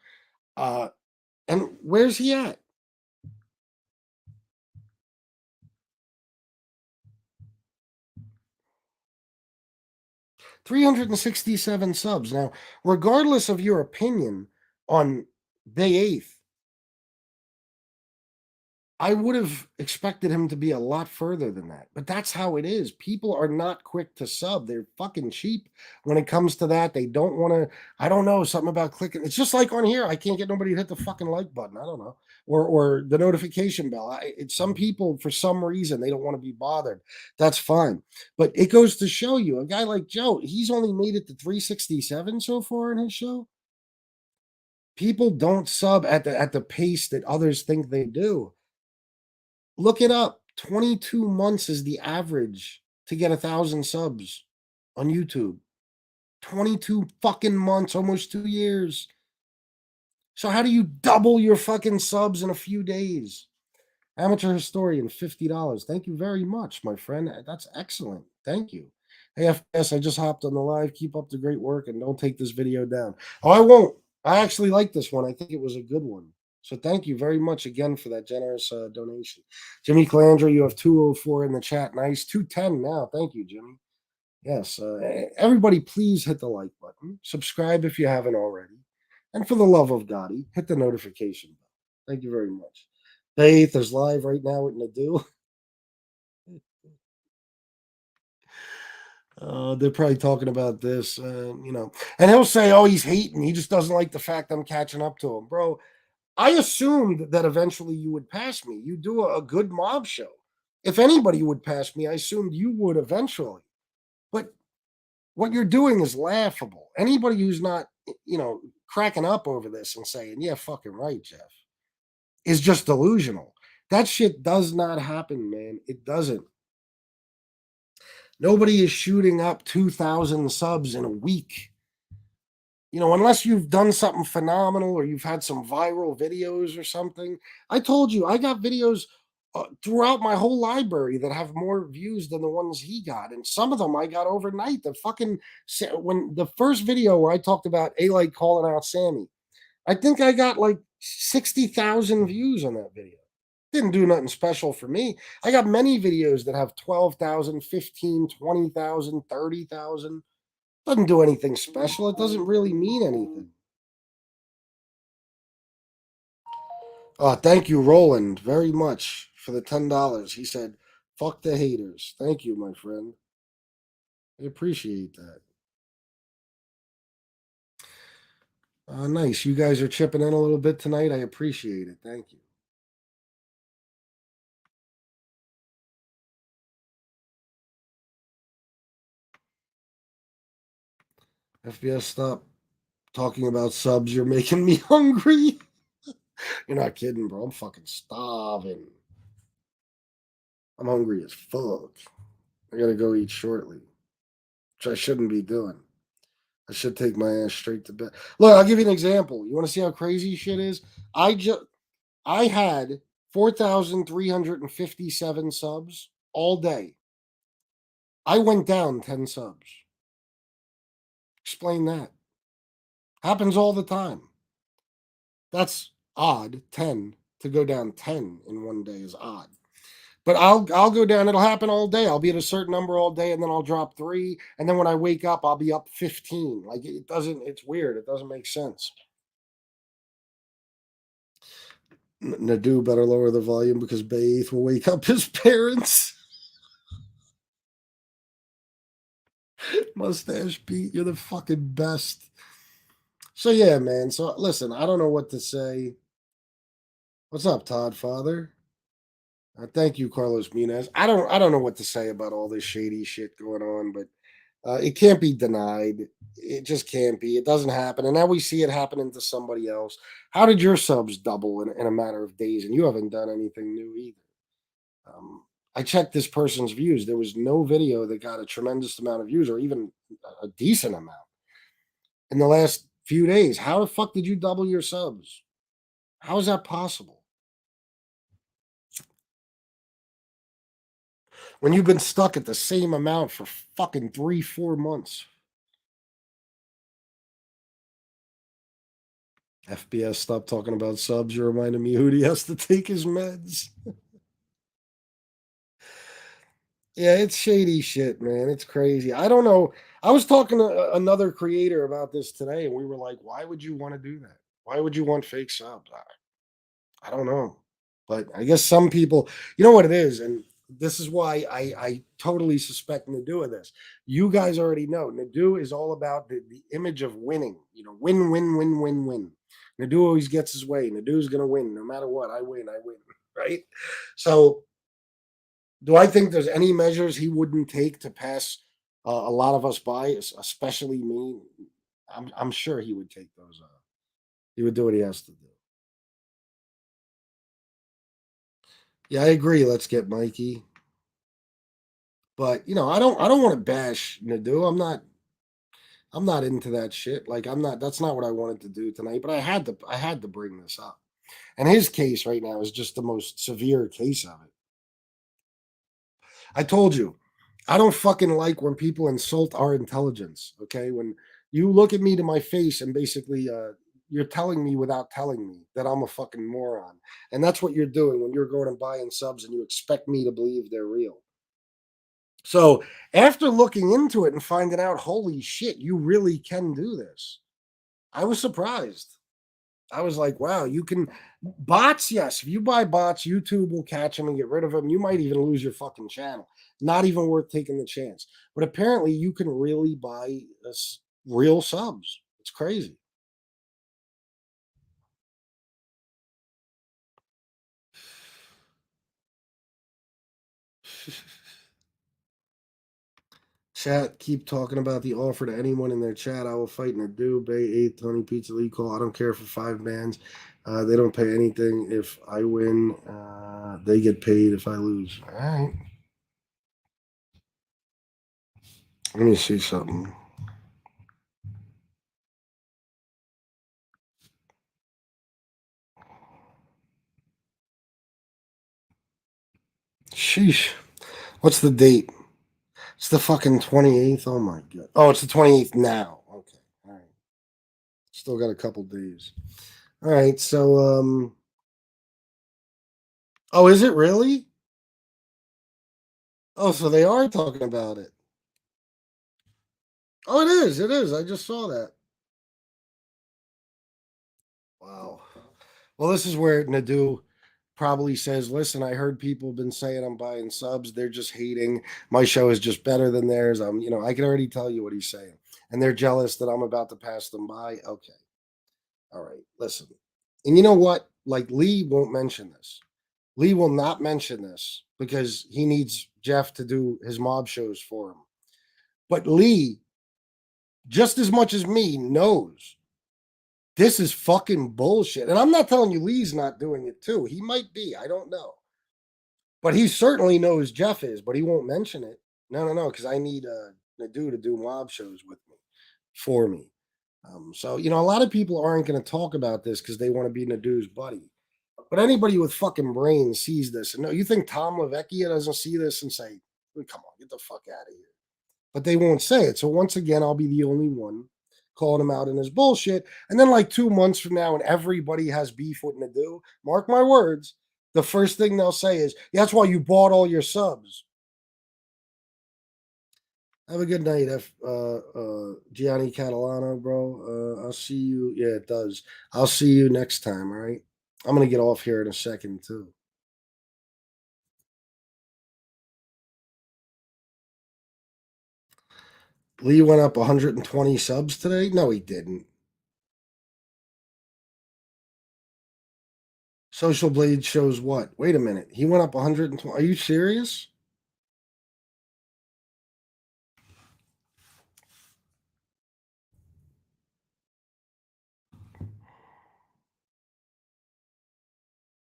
And where's he at? $367 subs. Now, regardless of your opinion on Bay 8th, I would have expected him to be a lot further than that. But that's how it is. People are not quick to sub. They're fucking cheap when it comes to that. They don't want to, I don't know, something about clicking. It's just like on here. I can't get nobody to hit the fucking like button. I don't know. Or the notification bell. Some people, for some reason, they don't want to be bothered. That's fine. But it goes to show you, a guy like Joe, he's only made it to 367 so far in his show. People don't sub at the pace that others think they do. Look it up. 22 months is the average to get 1,000 subs on YouTube. 22 fucking months, almost 2 years. So how do you double your fucking subs in a few days? Amateur Historian, $50. Thank you very much, my friend. That's excellent. Thank you. Hey, FS, I just hopped on the live. Keep up the great work and don't take this video down. Oh, I won't. I actually like this one. I think it was a good one. So thank you very much again for that generous donation. Jimmy Calandra, you have 204 in the chat. Nice. 210 now. Thank you, Jimmy. Yes. Everybody, please hit the like button. Subscribe if you haven't already. And for the love of God, hit the notification bell. Thank you very much. Faith is live right now with Nadu. They're probably talking about this, and he'll say, oh, he's hating. He just doesn't like the fact I'm catching up to him. Bro, I assumed that eventually you would pass me. You do a good mob show. If anybody would pass me, I assumed you would eventually. But what you're doing is laughable. Anybody who's not, cracking up over this and saying, yeah, fucking right, Jeff, is just delusional. That shit does not happen, man. It doesn't. Nobody is shooting up 2,000 subs in a week. Unless you've done something phenomenal or you've had some viral videos or something. I told you, I got videos throughout my whole library that have more views than the ones he got. And some of them I got overnight. When the first video where I talked about A-Light calling out Sammy, I think I got like 60,000 views on that video. Didn't do nothing special for me. I got many videos that have 12,000, 15, 20,000, 30,000. Doesn't do anything special. It doesn't really mean anything. Oh, thank you, Roland, very much for the $10. He said, "Fuck the haters." Thank you, my friend. I appreciate that. Nice. You guys are chipping in a little bit tonight. I appreciate it. Thank you. FBS, stop talking about subs. You're making me hungry. You're not kidding, bro. I'm fucking starving. I'm hungry as fuck. I gotta go eat shortly, which I shouldn't be doing. I should take my ass straight to bed. Look, I'll give you an example. You want to see how crazy shit is? I had 4,357 subs all day. I went down 10 subs. Explain that. Happens all the time. That's odd. 10 to go down 10 in one day is odd. But I'll go down. It'll happen all day. I'll be at a certain number all day, and then I'll drop 3. And then when I wake up, I'll be up 15. Like it doesn't. It's weird. It doesn't make sense. Nadu better lower the volume because Baith will wake up his parents. Mustache Pete, you're the fucking best. So yeah, man. So listen, I don't know what to say. What's up, Todd Father? Thank you, Carlos Munez. I don't know what to say about all this shady shit going on, but it can't be denied. It just can't be. It doesn't happen, and now we see it happening to somebody else. How did your subs double in a matter of days, and you haven't done anything new either? I checked this person's views. There was no video that got a tremendous amount of views, or even a decent amount in the last few days. How the fuck did you double your subs? How is that possible? When you've been stuck at the same amount for fucking 3-4 months. FBS, stop talking about subs. You're reminding me Hootie has to take his meds. Yeah, it's shady shit, man. It's crazy. I don't know. I was talking to another creator about this today, and we were like, why would you want to do that? Why would you want fake subs? I don't know. But I guess some people, you know what it is, and this is why I totally suspect Nadu of this. You guys already know Nadu is all about the image of winning. You know, win, win, win, win, win. Nadu always gets his way. Nadu's gonna win no matter what. I win, right? So, do I think there's any measures he wouldn't take to pass a lot of us by, especially me? I'm sure he would take those. He would do what he has to do. Yeah, I agree. Let's get Mikey. But I don't want to bash Nadu. I'm not into that shit. Like I'm not. That's not what I wanted to do tonight. But I had to bring this up. And his case right now is just the most severe case of it. I told you, I don't fucking like when people insult our intelligence. Okay, when you look at me to my face and basically you're telling me without telling me that I'm a fucking moron, and that's what you're doing when you're going and buying subs and you expect me to believe they're real. So after looking into it and finding out, holy shit, you really can do this. I was surprised. I was like, wow, you can bots. Yes, if you buy bots, YouTube will catch them and get rid of them. You might even lose your fucking channel. Not even worth taking the chance. But apparently, you can really buy real subs. It's crazy. Chat, keep talking about the offer to anyone in their chat. I will fight in a do. Bay 8, Tony Pizza League call. I don't care for 5 bands. They don't pay anything. If I win, they get paid if I lose. All right. Let me see something. Sheesh. What's the date? It's the fucking 28th. Oh my god. Oh, it's the 28th now. Okay. All right. Still got a couple days. All right. So oh, is it really? Oh, so they are talking about it. Oh, it is. It is. I just saw that. Wow. Well, this is where Nadu probably says, listen, I heard people been saying I'm buying subs. They're just hating. My show is just better than theirs. I can already tell you what he's saying. And they're jealous that I'm about to pass them by. Okay. All right. Listen. And you know what? Like Lee won't mention this. Lee will not mention this because he needs Jeff to do his mob shows for him. But Lee, just as much as me, knows this is fucking bullshit. And I'm not telling you Lee's not doing it too. He might be. I don't know. But he certainly knows Jeff is, but he won't mention it. No, because I need Nadu to do mob shows with me, for me. So, a lot of people aren't going to talk about this because they want to be Nadu's buddy. But anybody with fucking brains sees this. And no, you think Tom LaVecchia doesn't see this and say, come on, get the fuck out of here. But they won't say it. So once again, I'll be the only one calling him out in his bullshit. And then like 2 months from now, and everybody has beef with Nadu, mark my words, the first thing they'll say is, yeah, that's why you bought all your subs. Have a good night, Gianni Catalano, bro. I'll see you. Yeah, it does. I'll see you next time, all right? I'm going to get off here in a second, too. Lee went up 120 subs today? No, he didn't. Social Blade shows what? Wait a minute. He went up 120. Are you serious?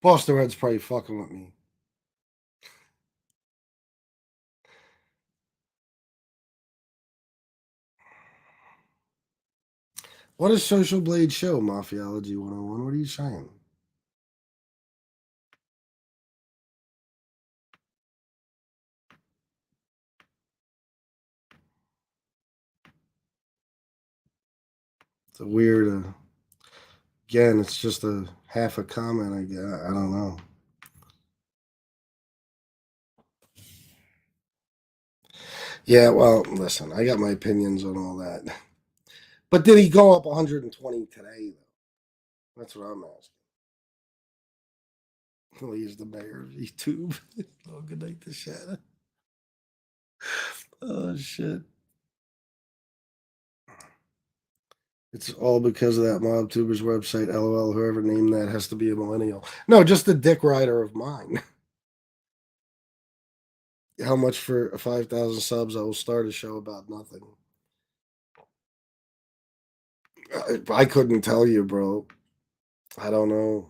Boston Red's probably fucking with me. What does Social Blade show, Mafiology 101? What are you saying? It's a weird, again, it's just a half a comment, I guess. I don't know. Yeah, well, listen, I got my opinions on all that. But did he go up 120 today, though? That's what I'm asking. Well, he's the mayor of YouTube. Oh, good night to Shannon. Oh, shit. It's all because of that MobTubers website. LOL, whoever named that has to be a millennial. No, just a dick rider of mine. How much for 5,000 subs? I will start a show about nothing. I couldn't tell you, bro. I don't know.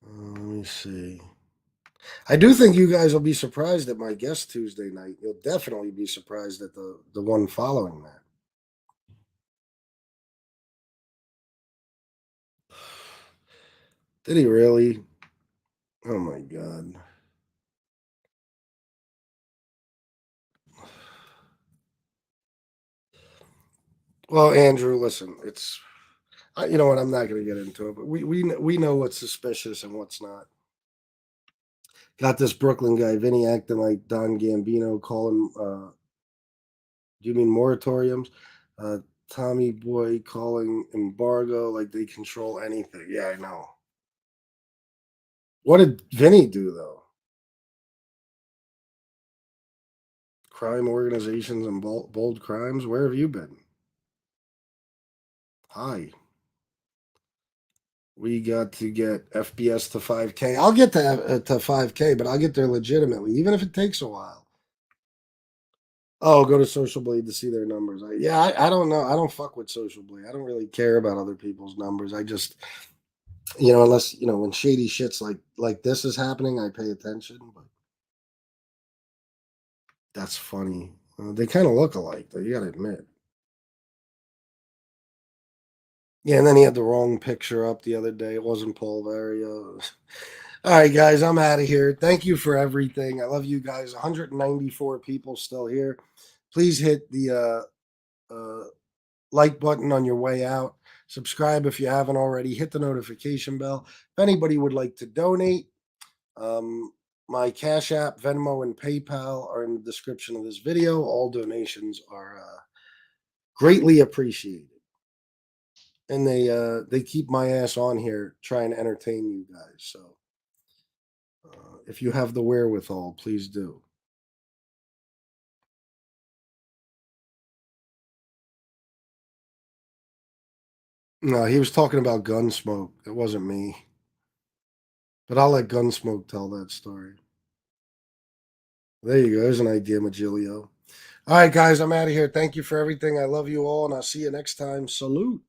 Let me see. I do think you guys will be surprised at my guest Tuesday night. You'll definitely be surprised at the one following that. Did he really? Oh my God. Well, Andrew, listen, it's, you know what, I'm not going to get into it, but we know what's suspicious and what's not. Got this Brooklyn guy, Vinny, acting like Don Gambino, calling, do you mean moratoriums? Tommy Boy calling embargo like they control anything. Yeah, I know. What did Vinny do, though? Crime organizations and bold crimes? Where have you been? Hi. We got to get FBS to 5K. I'll get to 5K, but I'll get there legitimately, even if it takes a while. Oh, go to Social Blade to see their numbers. I don't know. I don't fuck with Social Blade. I don't really care about other people's numbers. I just, unless, when shady shits like this is happening, I pay attention. But that's funny. They kind of look alike, though. You got to admit. Yeah, and then he had the wrong picture up the other day. It wasn't Paul Vario. All right, guys, I'm out of here. Thank you for everything. I love you guys. 194 people still here. Please hit the like button on your way out. Subscribe if you haven't already. Hit the notification bell. If anybody would like to donate, my Cash App, Venmo, and PayPal are in the description of this video. All donations are greatly appreciated. and they keep my ass on here trying to entertain you guys. So if you have the wherewithal, please do. No, he was talking about Gunsmoke. It wasn't me. But I'll let Gunsmoke tell that story. There you go. There's an idea, Magilio. All right, guys, I'm out of here. Thank you for everything. I love you all, and I'll see you next time. Salute.